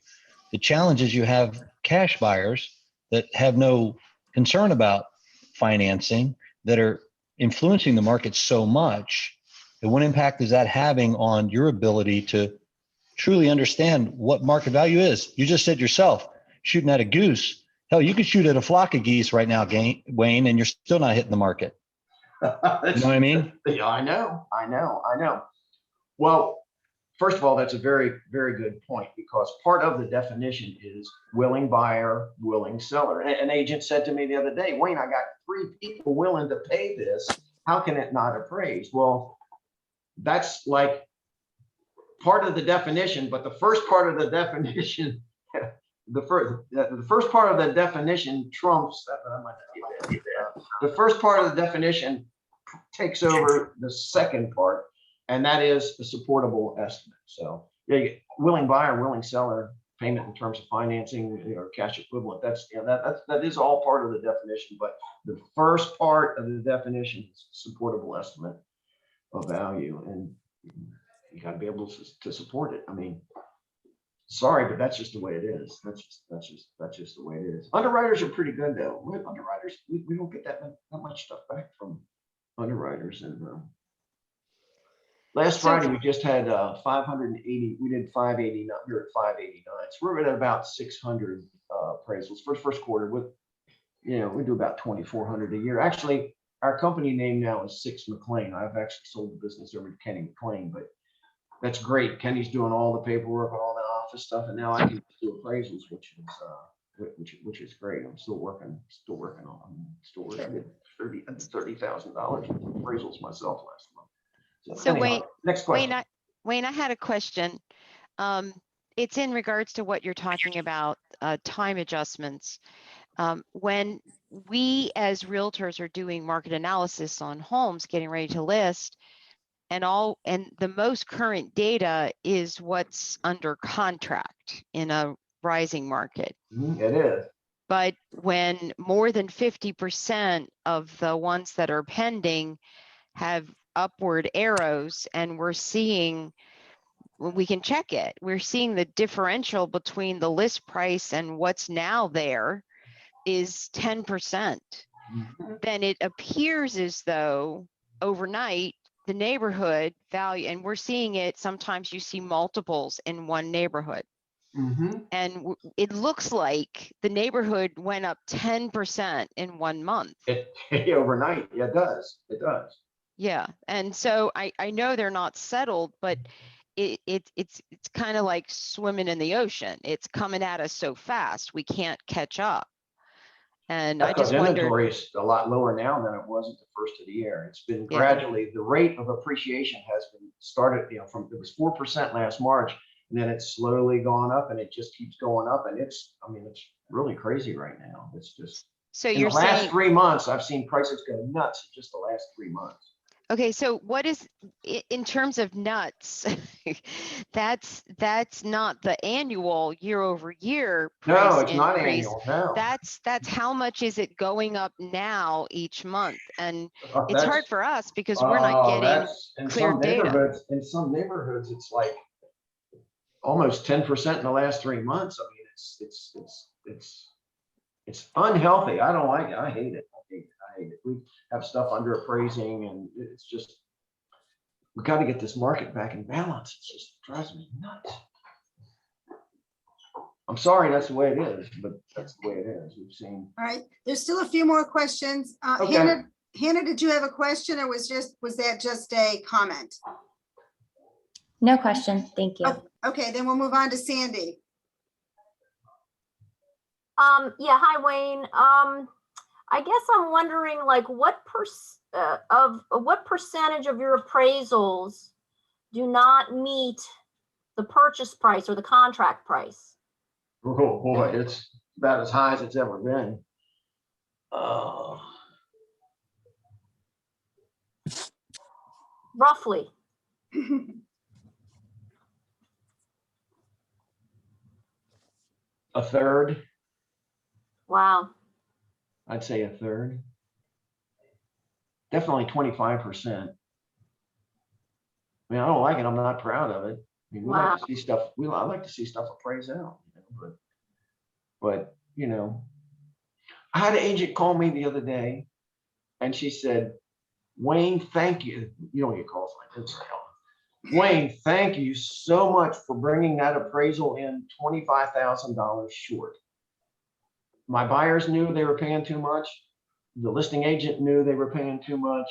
H: The challenge is you have cash buyers that have no concern about financing that are influencing the market so much. And what impact is that having on your ability to truly understand what market value is? You just said yourself, shooting at a goose. Hell, you could shoot at a flock of geese right now, Wayne, and you're still not hitting the market. You know what I mean?
E: Yeah, I know. Well, first of all, that's a very, very good point, because part of the definition is willing buyer, willing seller. An agent said to me the other day, Wayne, I got 3 people willing to pay this. How can it not appraise? Well, that's like part of the definition, but the first part of the definition, the first part of the definition trumps, the first part of the definition takes over the second part, and that is the supportable estimate. So yeah, willing buyer, willing seller, payment in terms of financing or cash equivalent. That's, you know, that is all part of the definition. But the first part of the definition is supportable estimate of value, and you got to be able to support it. I mean, sorry, but that's just the way it is. That's just the way it is. Underwriters are pretty good though. Underwriters, we don't get that much stuff back from underwriters. And last Friday we just had 580. We did 589. We were at 589. So we're at about 600 appraisals for first quarter. With, you know, we do about 2,400 a year. Actually, our company name now is Mclain. I've actually sold the business over to Kenny Mclain, but that's great. Kenny's doing all the paperwork and all the office stuff, and now I can do appraisals, which is great. I'm still working on. I did $30,000 appraisals myself last month.
C: So
E: anyhow,
C: Wayne,
E: next question.
C: Wayne, I had a question. It's in regards to what you're talking about, time adjustments. When we as realtors are doing market analysis on homes, getting ready to list, and the most current data is what's under contract in a rising market.
E: It is.
C: But when more than 50% of the ones that are pending have upward arrows, and we're seeing, we can check it, we're seeing the differential between the list price and what's now there is 10%. Then it appears as though overnight the neighborhood value, and we're seeing it, sometimes you see multiples in one neighborhood. And it looks like the neighborhood went up 10% in 1 month.
E: Overnight, yeah, it does. It does.
C: Yeah, and so I know they're not settled, but it's kind of like swimming in the ocean. It's coming at us so fast, we can't catch up. And I just wondered,
E: inventory is a lot lower now than it was at the first of the year. It's been gradually, the rate of appreciation has been started, you know, from, it was 4% last March, and then it's slowly gone up, and it just keeps going up. And it's, I mean, it's really crazy right now. It's just,
C: So
E: In the
C: you're
E: last
C: saying,
E: 3 months, I've seen prices go nuts in just the last 3 months.
C: okay, so what is, in terms of nuts, that's not the annual year over year
E: No,
C: price
E: it's not
C: increase.
E: annual, no.
C: That's how much is it going up now each month? And it's
E: That's-
C: hard for us because we're not
E: Oh,
C: getting
E: that's in
C: clear
E: some
C: data.
E: neighborhoods. In some neighborhoods, it's like almost 10% in the last 3 months. I mean, it's unhealthy. I don't like it. I hate it. I hate it. I hate it. We have stuff under appraising, and it's just, we got to get this market back in balance. It just drives me nuts. I'm sorry, that's the way it is, but that's the way it is. We've seen.
B: All right, there's still a few more questions.
E: Okay.
B: Hannah, did you have a question, or was that just a comment?
I: No question. Thank you.
B: Okay, then we'll move on to Sandy.
J: Yeah, hi, Wayne. I guess I'm wondering, like, what percentage of your appraisals do not meet the purchase price or the contract price?
E: Oh boy, it's about as high as it's ever been.
J: Roughly.
E: A third.
J: Wow.
E: I'd say a third. Definitely 25%. I mean, I don't like it. I'm not proud of it. I mean, we like to see stuff. I like to see stuff appraised out. You know, but you know, I had an agent call me the other day, and she said, "Wayne, thank you." You don't get calls like this, right? Wayne, thank you so much for bringing that appraisal in $25,000 short. My buyers knew they were paying too much. The listing agent knew they were paying too much.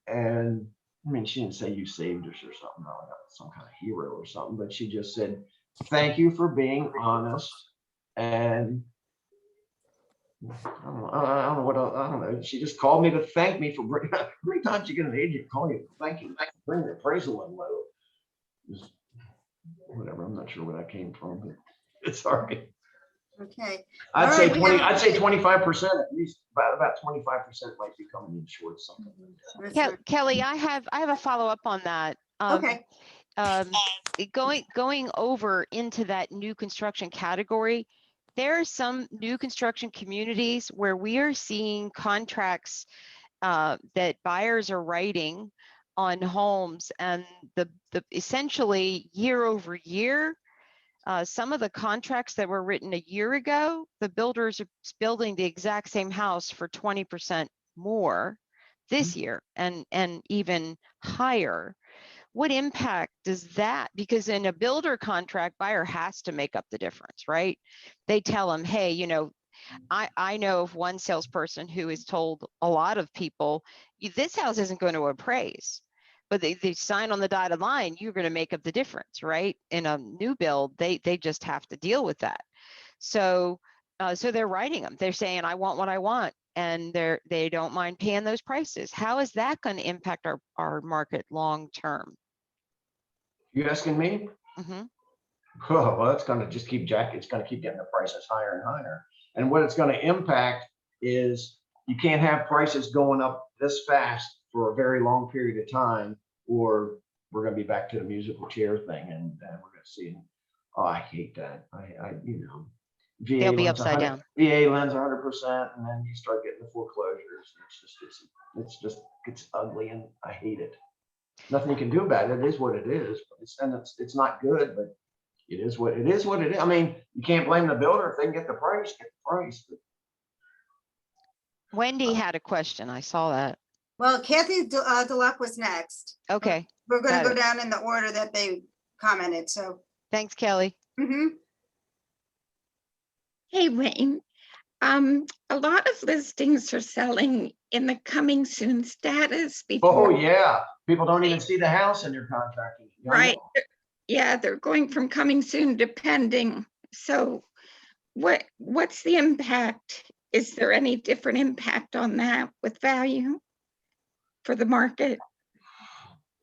E: And I mean, she didn't say you saved us or something, no, some kind of hero or something, but she just said, thank you for being honest. And I don't know what else, I don't know. She just called me to thank me for bringing, how many times you get an agent call you, thank you for bringing the appraisal in low. Just, whatever, I'm not sure where that came from, but it's all right.
B: Okay.
E: I'd
B: All
E: say
B: right,
E: 20, I'd say 25%, at least about 25% might be coming in short something.
C: Kelly, I have a follow-up on that.
B: Okay.
C: Going over into that new construction category, there are some new construction communities where we are seeing contracts that buyers are writing on homes, and the essentially year over year, some of the contracts that were written a year ago, the builders are building the exact same house for 20% more this year, and even higher. What impact does that? Because in a builder contract, buyer has to make up the difference, right? They tell them, hey, you know, I know of one salesperson who has told a lot of people, this house isn't going to appraise, but they sign on the dotted line, you're going to make up the difference, right? In a new build, they just have to deal with that. So they're writing them. They're saying, I want what I want, and they don't mind paying those prices. How is that going to impact our market long term?
E: You asking me?
C: Mm-hmm.
E: Oh, well, it's going to just keep it's going to keep getting the prices higher and higher. And what it's going to impact is you can't have prices going up this fast for a very long period of time, or we're going to be back to the musical chair thing, and we're going to see. Oh, I hate that. You know, VA
C: They'll be upside down.
E: VA lends 100%, and then you start getting the foreclosures. It's ugly, and I hate it. Nothing you can do about it. It is what it is. It's not good, but it is what it is. What it is. I mean, you can't blame the builder if they can get the price. Get the price. But
C: Wendy had a question. I saw that.
B: Well, Kathy Deluck was next.
C: Okay.
B: We're going
C: got
B: to go
C: it.
B: down in the order that they commented. So.
C: Thanks, Kelly.
B: Mm-hmm.
K: Hey, Wayne. A lot of listings are selling in the coming soon status before.
E: oh yeah, people don't even see the house in your contracting.
K: Right. Yeah, they're going from coming soon to pending. So what's the impact? Is there any different impact on that with value for the market?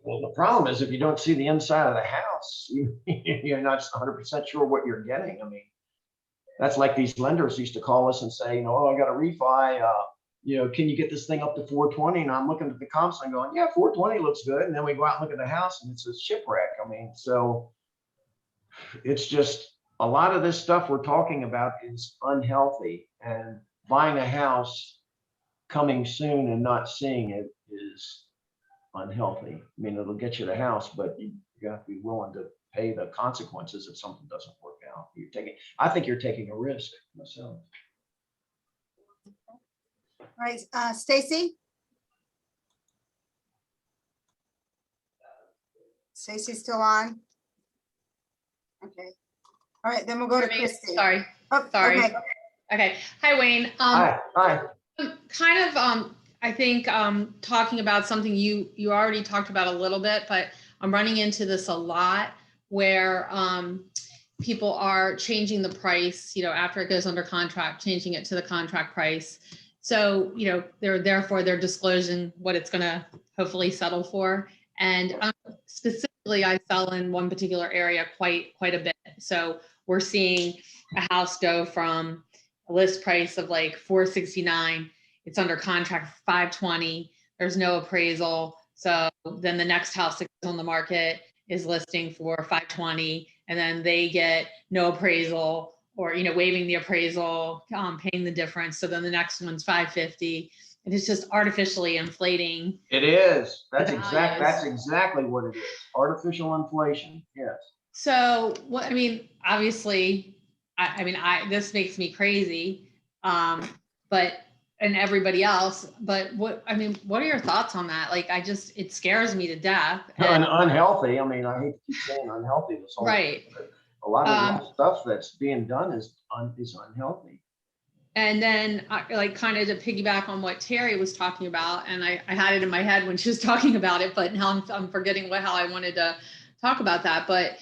E: Well, the problem is if you don't see the inside of the house, you're not 100% sure what you're getting. I mean, That's like these lenders used to call us and say, oh, I got a refi, can you get this thing up to 420? And I'm looking at the comps and I'm going, yeah, 420 looks good. And then we go out and look at the house and it's a shipwreck. I mean, so it's just a lot of this stuff we're talking about is unhealthy, and buying a house coming soon and not seeing it is unhealthy. I mean, it'll get you the house, but you have to be willing to pay the consequences if something doesn't work out. I think you're taking a risk myself.
B: All right, Stacy? Stacy's still on? Okay. All right, then we'll go to Christy.
L: Sorry.
B: Oh,
L: Sorry.
B: okay.
L: Okay. Hi, Wayne.
E: Hi.
L: Kind of, I think, talking about something you already talked about a little bit, but I'm running into this a lot where people are changing the price, after it goes under contract, changing it to the contract price. So, they're disclosing what it's going to hopefully settle for. And specifically, I sell in one particular area quite a bit. So we're seeing a house go from a list price of like $469. It's under contract for $520. There's no appraisal. So then the next house that goes on the market is listing for $520, and then they get no appraisal, or waiving the appraisal, paying the difference. So then the next one's $550. And it's just artificially inflating.
E: It is. That's exactly what it is. Artificial inflation. Yes.
L: So obviously, this makes me crazy, but and everybody else. But what are your thoughts on that? Like, it scares me to death.
E: And unhealthy. I hate to keep saying unhealthy. This whole
L: right.
E: A lot of the stuff that's being done is unhealthy.
L: And then kind of to piggyback on what Terry was talking about, and I had it in my head when she was talking about it, but now I'm forgetting how I wanted to talk about that. But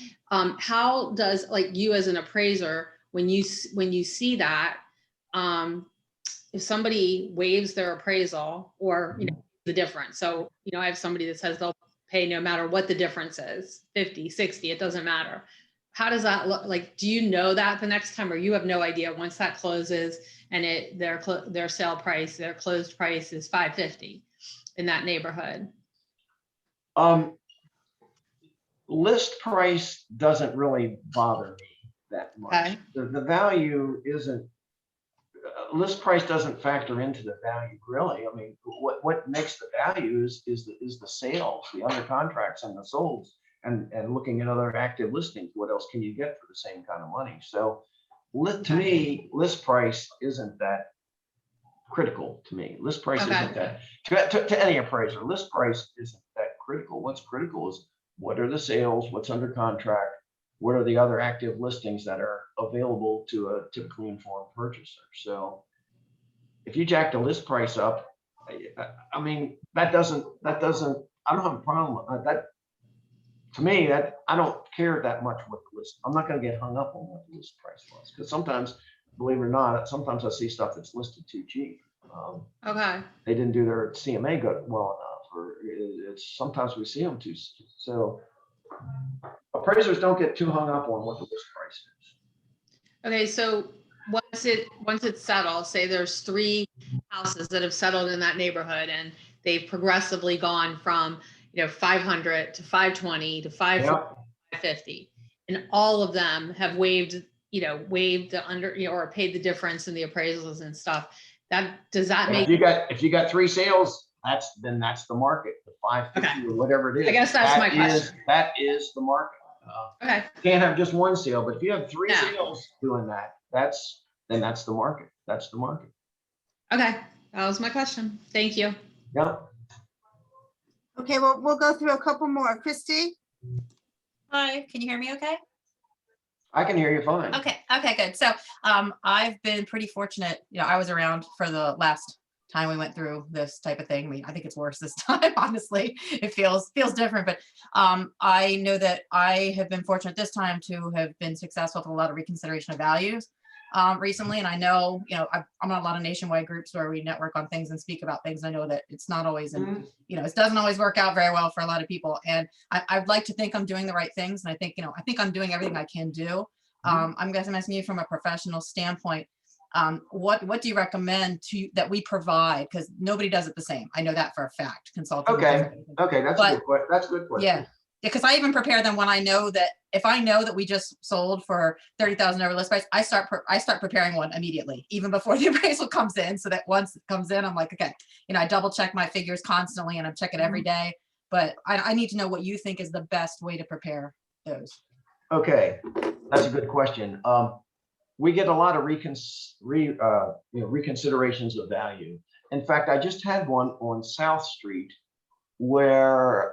L: how does, you as an appraiser, when you see that, if somebody waives their appraisal or the difference, so I have somebody that says they'll pay no matter what the difference is, 50, 60, it doesn't matter. How does that look? Do you know that the next time, or you have no idea once that closes and their sale price, their closed price is $550 in that neighborhood?
E: List price doesn't really bother me that much.
L: Okay.
E: The value isn't, list price doesn't factor into the value really. What makes the value is the sales, the under contracts and the solds. And looking at other active listings, what else can you get for the same kind of money? So to me, list price isn't that critical to me. List price isn't that, to any appraiser, list price isn't that critical. What's critical is what are the sales, what's under contract, what are the other active listings that are available to a typically informed purchaser. So if you jack the list price up, that doesn't, I don't have a problem with that. To me, that I don't care that much what the list. I'm not going to get hung up on what the list price was, because sometimes, believe it or not, sometimes I see stuff that's listed too cheap.
L: Okay.
E: They didn't do their CMA well enough, or it's sometimes we see them too. So appraisers don't get too hung up on what the list price is.
L: Okay, so once it's settled, say there's 3 houses that have settled in that neighborhood, and they've progressively gone from 500 to 520 to 550, and all of them have waived the under, or paid the difference in the appraisals and stuff. Does that make,
E: if you got 3 sales, that's the market, the 550 or whatever it is.
L: I guess that's my question.
E: That is the market.
L: Okay.
E: You can't have just 1 sale, but if you have 3 sales doing that, that's the market. That's the market.
L: Okay, that was my question. Thank you.
E: Yeah.
B: Okay, well, we'll go through a couple more. Christy?
M: Hi, can you hear me okay?
E: I can hear you fine.
M: Okay, good. So I've been pretty fortunate. I was around for the last time we went through this type of thing. I think it's worse this time, honestly. It feels different, but I know that I have been fortunate this time to have been successful with a lot of reconsideration of values recently. And I know, I'm on a lot of nationwide groups where we network on things and speak about things. I know that it's not always, it doesn't always work out very well for a lot of people. And I'd like to think I'm doing the right things. And I think I'm doing everything I can do. I'm guessing I'm asking you from a professional standpoint. What do you recommend that we provide? Because nobody does it the same. I know that for a fact. Consulting.
E: Okay. That's a good question. That's a good question.
M: Yeah. Because I even prepare them when I know that if I know that we just sold for 30,000 over list price, I start preparing one immediately, even before the appraisal comes in, so that once it comes in, I'm like, okay, I double check my figures constantly and I'm checking every day. But I need to know what you think is the best way to prepare those.
E: Okay, that's a good question. We get a lot of reconsiderations of value. In fact, I just had one on South Street where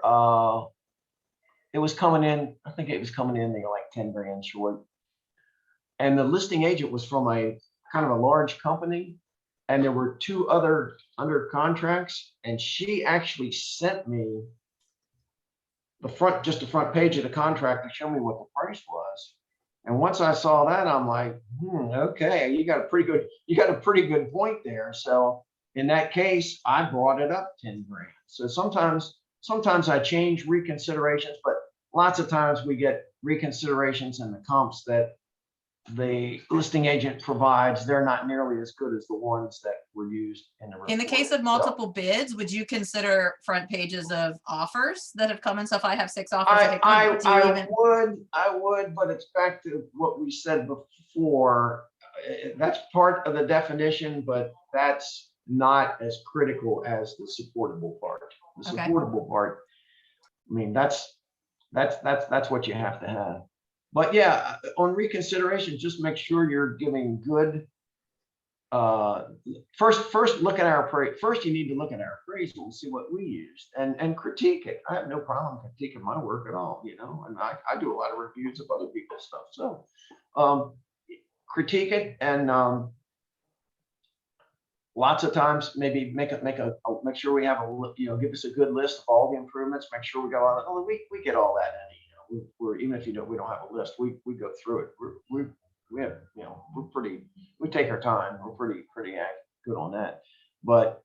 E: it was coming in, I think it was coming in like 10 grand short. And the listing agent was from a kind of a large company. And there were 2 other under contracts. And she actually sent me the front page of the contract to show me what the price was. And once I saw that, I'm like, okay, you got a pretty good point there. So in that case, I brought it up 10 grand. So sometimes I change reconsiderations, but lots of times we get reconsiderations and the comps that the listing agent provides, they're not nearly as good as the ones that were used in the report.
M: In the case of multiple bids, would you consider front pages of offers that have come in? So if I have 6 offers,
E: I would, but it's back to what we said before. That's part of the definition, but that's not as critical as the supportable part. The supportable part, I mean, that's what you have to have. But yeah, on reconsideration, just make sure you're giving good. First look at our first. You need to look at our appraisal and see what we used and critique it. I have no problem critiquing my work at all, and I do a lot of reviews of other people's stuff. So critique it, and lots of times maybe make sure we have give us a good list of all the improvements. Make sure we got all that. We get all that in. We're even if we don't have a list, we go through it. We have we take our time. We're pretty good on that. But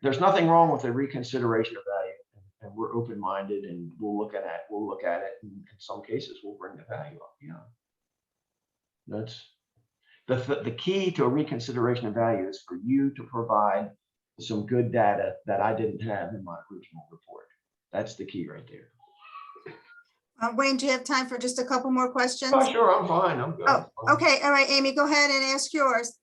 E: there's nothing wrong with a reconsideration of value, and we're open-minded, and we'll look at it. And in some cases, we'll bring the value up. That's the key to a reconsideration of value is for you to provide some good data that I didn't have in my original report. That's the key right there.
B: Wayne, do you have time for just a couple more questions?
E: Oh, sure, I'm fine. I'm good.
B: Oh, okay. All right, Amy, go ahead and ask yours.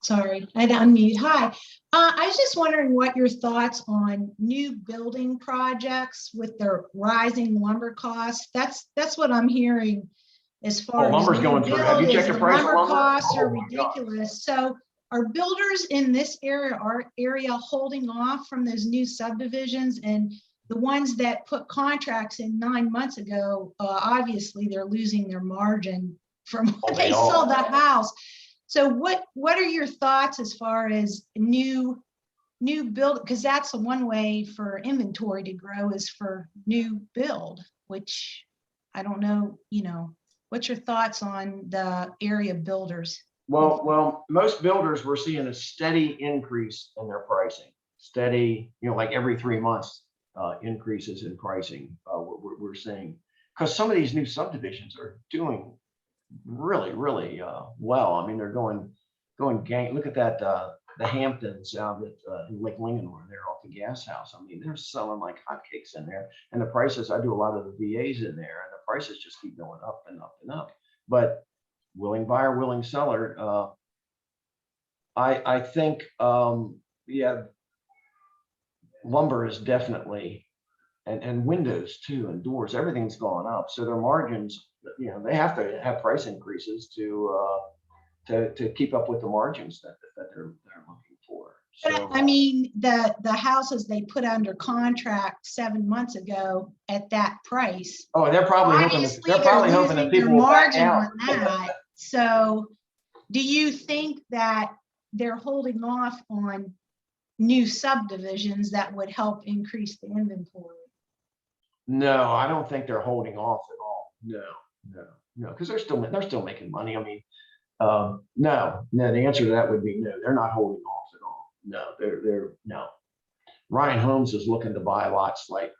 N: Sorry, I had to unmute. Hi. I was just wondering what your thoughts on new building projects with their rising lumber costs. That's what I'm hearing as far as
E: lumber's going through. Have you checked the price of lumber?
N: Lumber costs are ridiculous. So are builders in this area holding off from those new subdivisions? And the ones that put contracts in 9 months ago, obviously they're losing their margin from when they sold the house. So what are your thoughts as far as new build? Because that's the one way for inventory to grow is for new build, which I don't know, what's your thoughts on the area builders?
E: Well, most builders we're seeing a steady increase in their pricing. Steady, like every 3 months. Increases in pricing we're seeing, because some of these new subdivisions are doing really well. I mean, they're going gang. Look at that the Hamptons out at in Lake Linganore there off the gas house. I mean, they're selling like hotcakes in there, and the prices, I do a lot of the VAs in there, and the prices just keep going up and up and up. But willing buyer, willing seller, I think lumber is definitely, and windows too, and doors, everything's gone up. So their margins, they have to have price increases to keep up with the margins that they're looking for. So,
N: I mean, the houses they put under contract 7 months ago at that price.
E: Oh, they're probably hoping that people will back out.
N: On that. So do you think that they're holding off on new subdivisions that would help increase the inventory?
E: No, I don't think they're holding off at all. No, because they're still making money. I mean, no, the answer to that would be no. They're not holding off at all. No, no. Ryan Holmes is looking to buy lots like,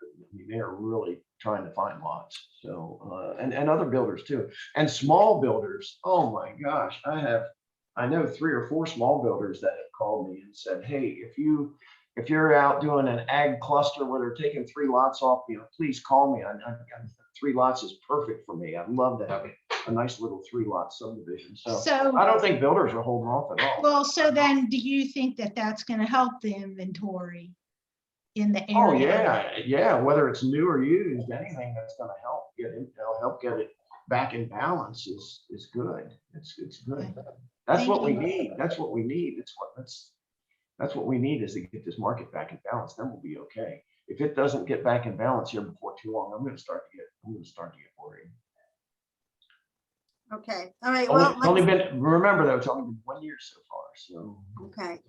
E: they're really trying to find lots. So, and other builders too. And small builders, oh my gosh, I know 3 or 4 small builders that have called me and said, hey, if you're out doing an ag cluster where they're taking 3 lots off, please call me. 3 lots is perfect for me. I'd love to have a nice little 3-lot subdivision. So I don't think builders are holding off at all.
N: Well, so then do you think that that's going to help the inventory in the area?
E: Oh yeah. Whether it's new or used, anything that's going to help get it back in balance is good. It's good. That's what we need. That's what we need. That's what we need, is to get this market back in balance. Then we'll be okay. If it doesn't get back in balance here before too long, I'm going to start to get worried.
B: Okay, all right, well.
E: Remember though, it's only been 1 year so far, so.
B: Okay,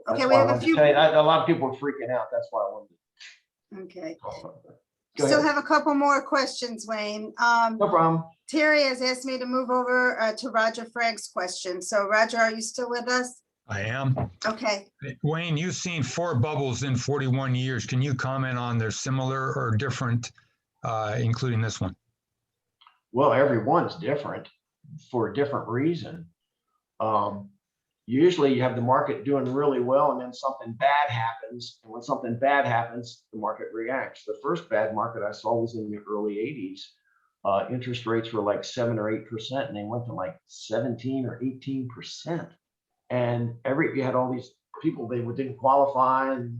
E: Okay,
B: we have a few.
E: A lot of people are freaking out. That's why I wanted to.
B: Okay.
E: Go
B: Still
E: ahead.
B: have a couple more questions, Wayne.
E: No problem.
B: Terry has asked me to move over to Roger Frank's question. So Roger, are you still with us?
O: I am.
B: Okay.
O: Wayne, you've seen 4 bubbles in 41 years. Can you comment on they're similar or different, including this one?
E: Well, every one's different for a different reason. Usually you have the market doing really well and then something bad happens. And when something bad happens, the market reacts. The first bad market I saw was in the early 80s. Interest rates were like 7 or 8%, and they went to like 17 or 18%. And you had all these people, they didn't qualify, and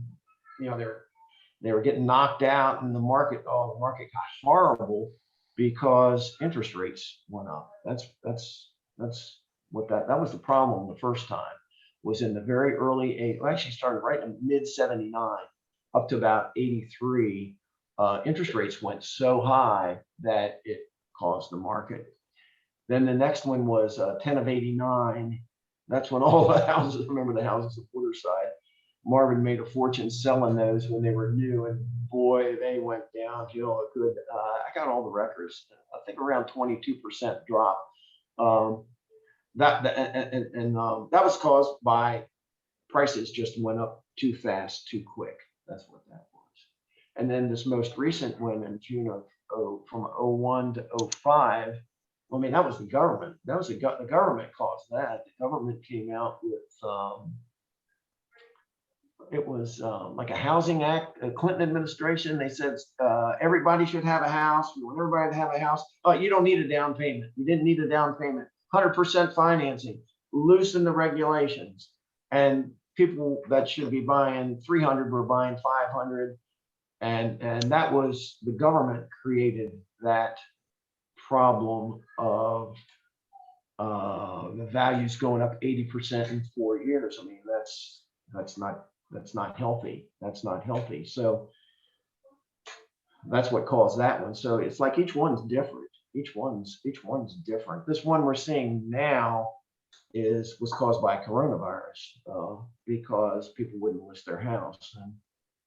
E: they were getting knocked out, and the market got horrible because interest rates went up. That's what that was the problem the first time, was in the very early 80s. Well, actually started right in mid 79 up to about 83. Interest rates went so high that it caused the market. Then the next one was 10 of 89. That's when all the houses, remember the houses on Porterside, Marvin made a fortune selling those when they were new, and boy, they went downhill a good, I got all the records, I think around 22% drop. That was caused by prices just went up too fast, too quick. That's what that was. And then this most recent one in June of from 01 to 05, I mean, that was the government. That was the government caused that. The government came out with it was like a housing act, a Clinton administration. They said everybody should have a house. We want everybody to have a house. Oh, you don't need a down payment. You didn't need a down payment. 100% financing. Loosen the regulations. And people that should be buying 300 were buying 500. And that was, the government created that problem of the values going up 80% in 4 years. I mean, that's not healthy. That's not healthy. So that's what caused that one. So it's like each one's different. Each one's different. This one we're seeing now was caused by coronavirus because people wouldn't list their house. And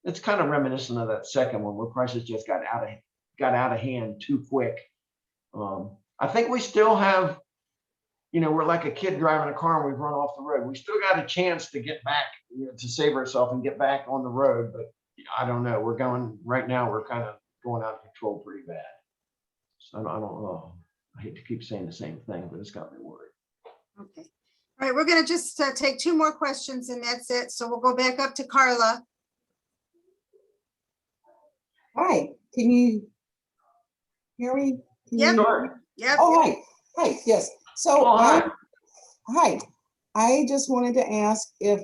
E: it's kind of reminiscent of that second one where prices just got out of hand too quick. I think we still have, we're like a kid driving a car and we've run off the road. We still got a chance to get back, to save ourselves and get back on the road. But I don't know. We're kind of going out of control pretty bad. So I don't know. I hate to keep saying the same thing, but it's got me worried.
B: Okay. All right. We're going to just take 2 more questions and that's it. So we'll go back up to Carla.
P: Hi, can you hear me?
B: Yep.
E: Sure.
B: Yep.
P: Oh, hi, yes. So, hi. I just wanted to ask if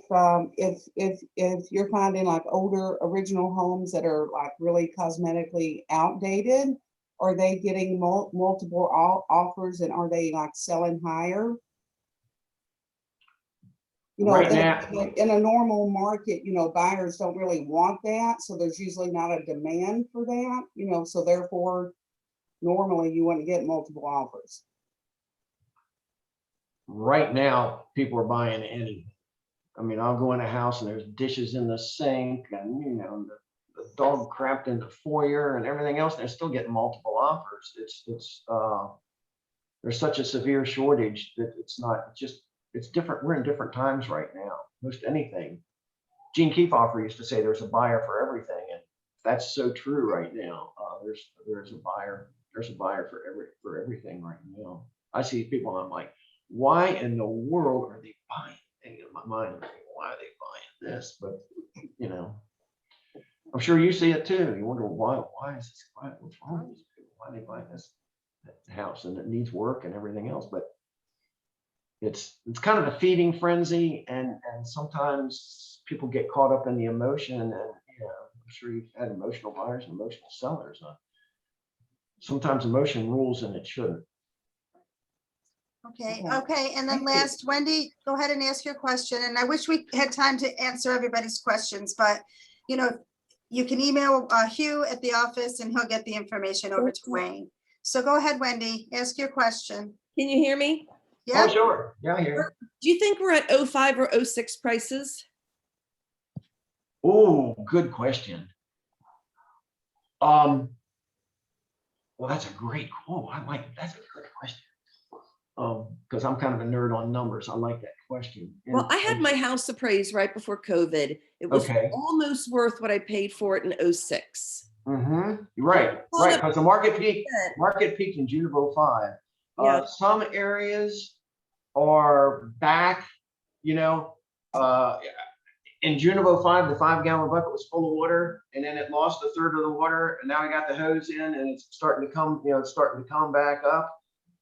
P: you're finding like older original homes that are like really cosmetically outdated, are they getting multiple offers, and are they like selling higher?
E: Right now,
P: in a normal market, buyers don't really want that. So there's usually not a demand for that, so therefore, normally you wouldn't get multiple offers.
E: Right now, people are buying anything. I mean, I'll go in a house and there's dishes in the sink and, the dog crapped in the foyer and everything else. They're still getting multiple offers. There's such a severe shortage that it's different. We're in different times right now. Most anything. Gene Keefoffer used to say there's a buyer for everything, and that's so true right now. there's a buyer for everything right now. I see people, I'm like, why in the world are they buying? And in my mind, I'm thinking, why are they buying this? But you know, I'm sure you see it too. You wonder why is this? What's wrong with these people? Why are they buying this house? And it needs work and everything else. But it's kind of a feeding frenzy, and sometimes people get caught up in the emotion. And you know, I'm sure you've had emotional buyers and emotional sellers. Sometimes emotion rules, and it shouldn't.
B: Okay. And then last, Wendy, go ahead and ask your question. And I wish we had time to answer everybody's questions, but you know, you can email Hugh at the office and he'll get the information over to Wayne. So go ahead, Wendy, ask your question.
Q: Can you hear me?
B: Yeah.
E: Oh, sure. Yeah, I hear you.
Q: Do you think we're at 05 or 06 prices?
E: Oh, good question. Well, that's a great quote. I like that's a good question. Because I'm kind of a nerd on numbers. I like that question.
Q: Well, I had my house appraised right before COVID. It was almost worth what I paid for it in 06.
E: Mm-hmm. Right, because the market peaked in June of 05.
Q: Yeah.
E: Some areas are back, you know, in June of 05, the 5-gallon bucket was full of water, and then it lost a third of the water, and now I got the hose in, and it's starting to come, you know, it's starting to come back up.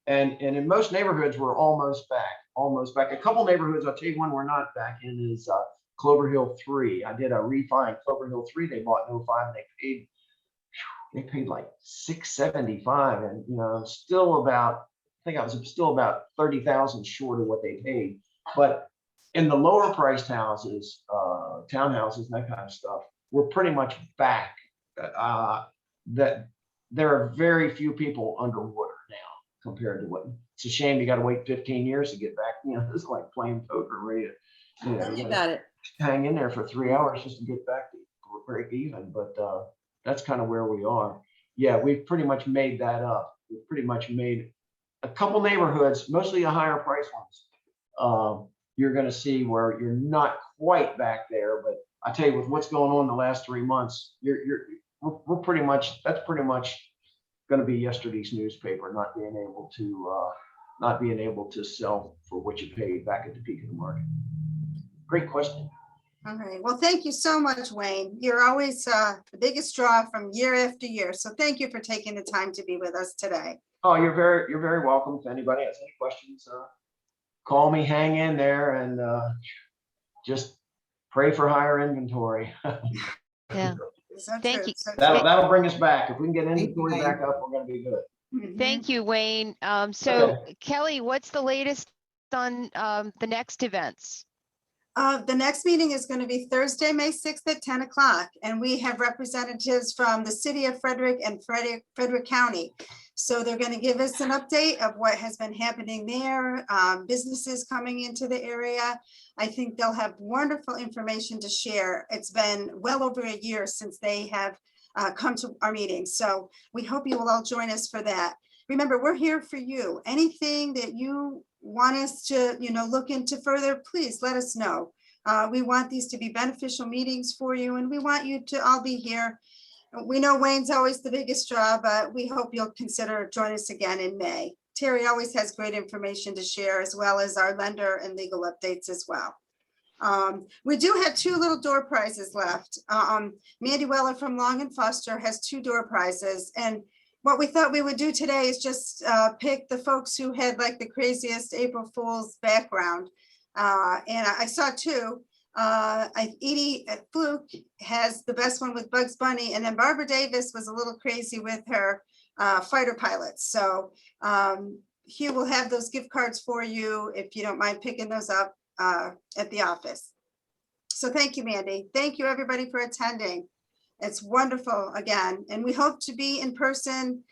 E: And in most neighborhoods, we're almost back. A couple neighborhoods, I'll tell you one we're not back in is Clover Hill 3. I did a refi in Clover Hill 3. They bought in 05, and they paid like $675, and you know, I think I was still about 30,000 short of what they paid. But in the lower priced houses, townhouses, and that kind of stuff, we're pretty much back. That there are very few people underwater now compared to what. It's a shame you got to wait 15 years to get back. You know, it's like playing poker, where you
Q: got it.
E: Hang in there for 3 hours just to get back to break even. But that's kind of where we are. Yeah, we've pretty much made that up. We've pretty much made a couple neighborhoods, mostly the higher price ones. You're going to see where you're not quite back there, but I tell you, with what's going on in the last 3 months, we're pretty much, that's pretty much going to be yesterday's newspaper, not being able to sell for what you paid back at the peak of the market. Great question.
B: All right. Well, thank you so much, Wayne. You're always the biggest draw from year after year. So thank you for taking the time to be with us today.
E: Oh, you're very welcome. If anybody has any questions, call me, hang in there, and just pray for higher inventory.
C: Yeah.
B: So
C: Thank you.
E: That'll bring us back. If we can get inventory back up, we're going to be good.
C: Thank you, Wayne. So Kelly, what's the latest on the next events?
B: The next meeting is going to be Thursday, May 6th at 10 o'clock. And we have representatives from the city of Frederick and Frederick County. So they're going to give us an update of what has been happening there, businesses coming into the area. I think they'll have wonderful information to share. It's been well over a year since they have come to our meeting. So we hope you will all join us for that. Remember, we're here for you. Anything that you want us to, look into further, please let us know. We want these to be beneficial meetings for you, and we want you to all be here. We know Wayne's always the biggest draw, but we hope you'll consider joining us again in May. Terry always has great information to share, as well as our lender and legal updates as well. We do have 2 little door prizes left. Mandy Weller from Long and Foster has 2 door prizes, and what we thought we would do today is just pick the folks who had like the craziest April Fool's background. And I saw 2. Edie Fluke has the best one with Bugs Bunny, and then Barbara Davis was a little crazy with her fighter pilots. So Hugh will have those gift cards for you if you don't mind picking those up at the office. So thank you, Mandy. Thank you, everybody, for attending. It's wonderful again, and we hope to be in person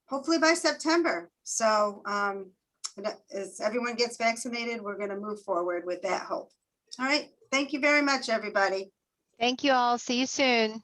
B: hopefully by September. So as everyone gets vaccinated, we're going to move forward with that hope. All right. Thank you very much, everybody.
C: Thank you all. See you soon.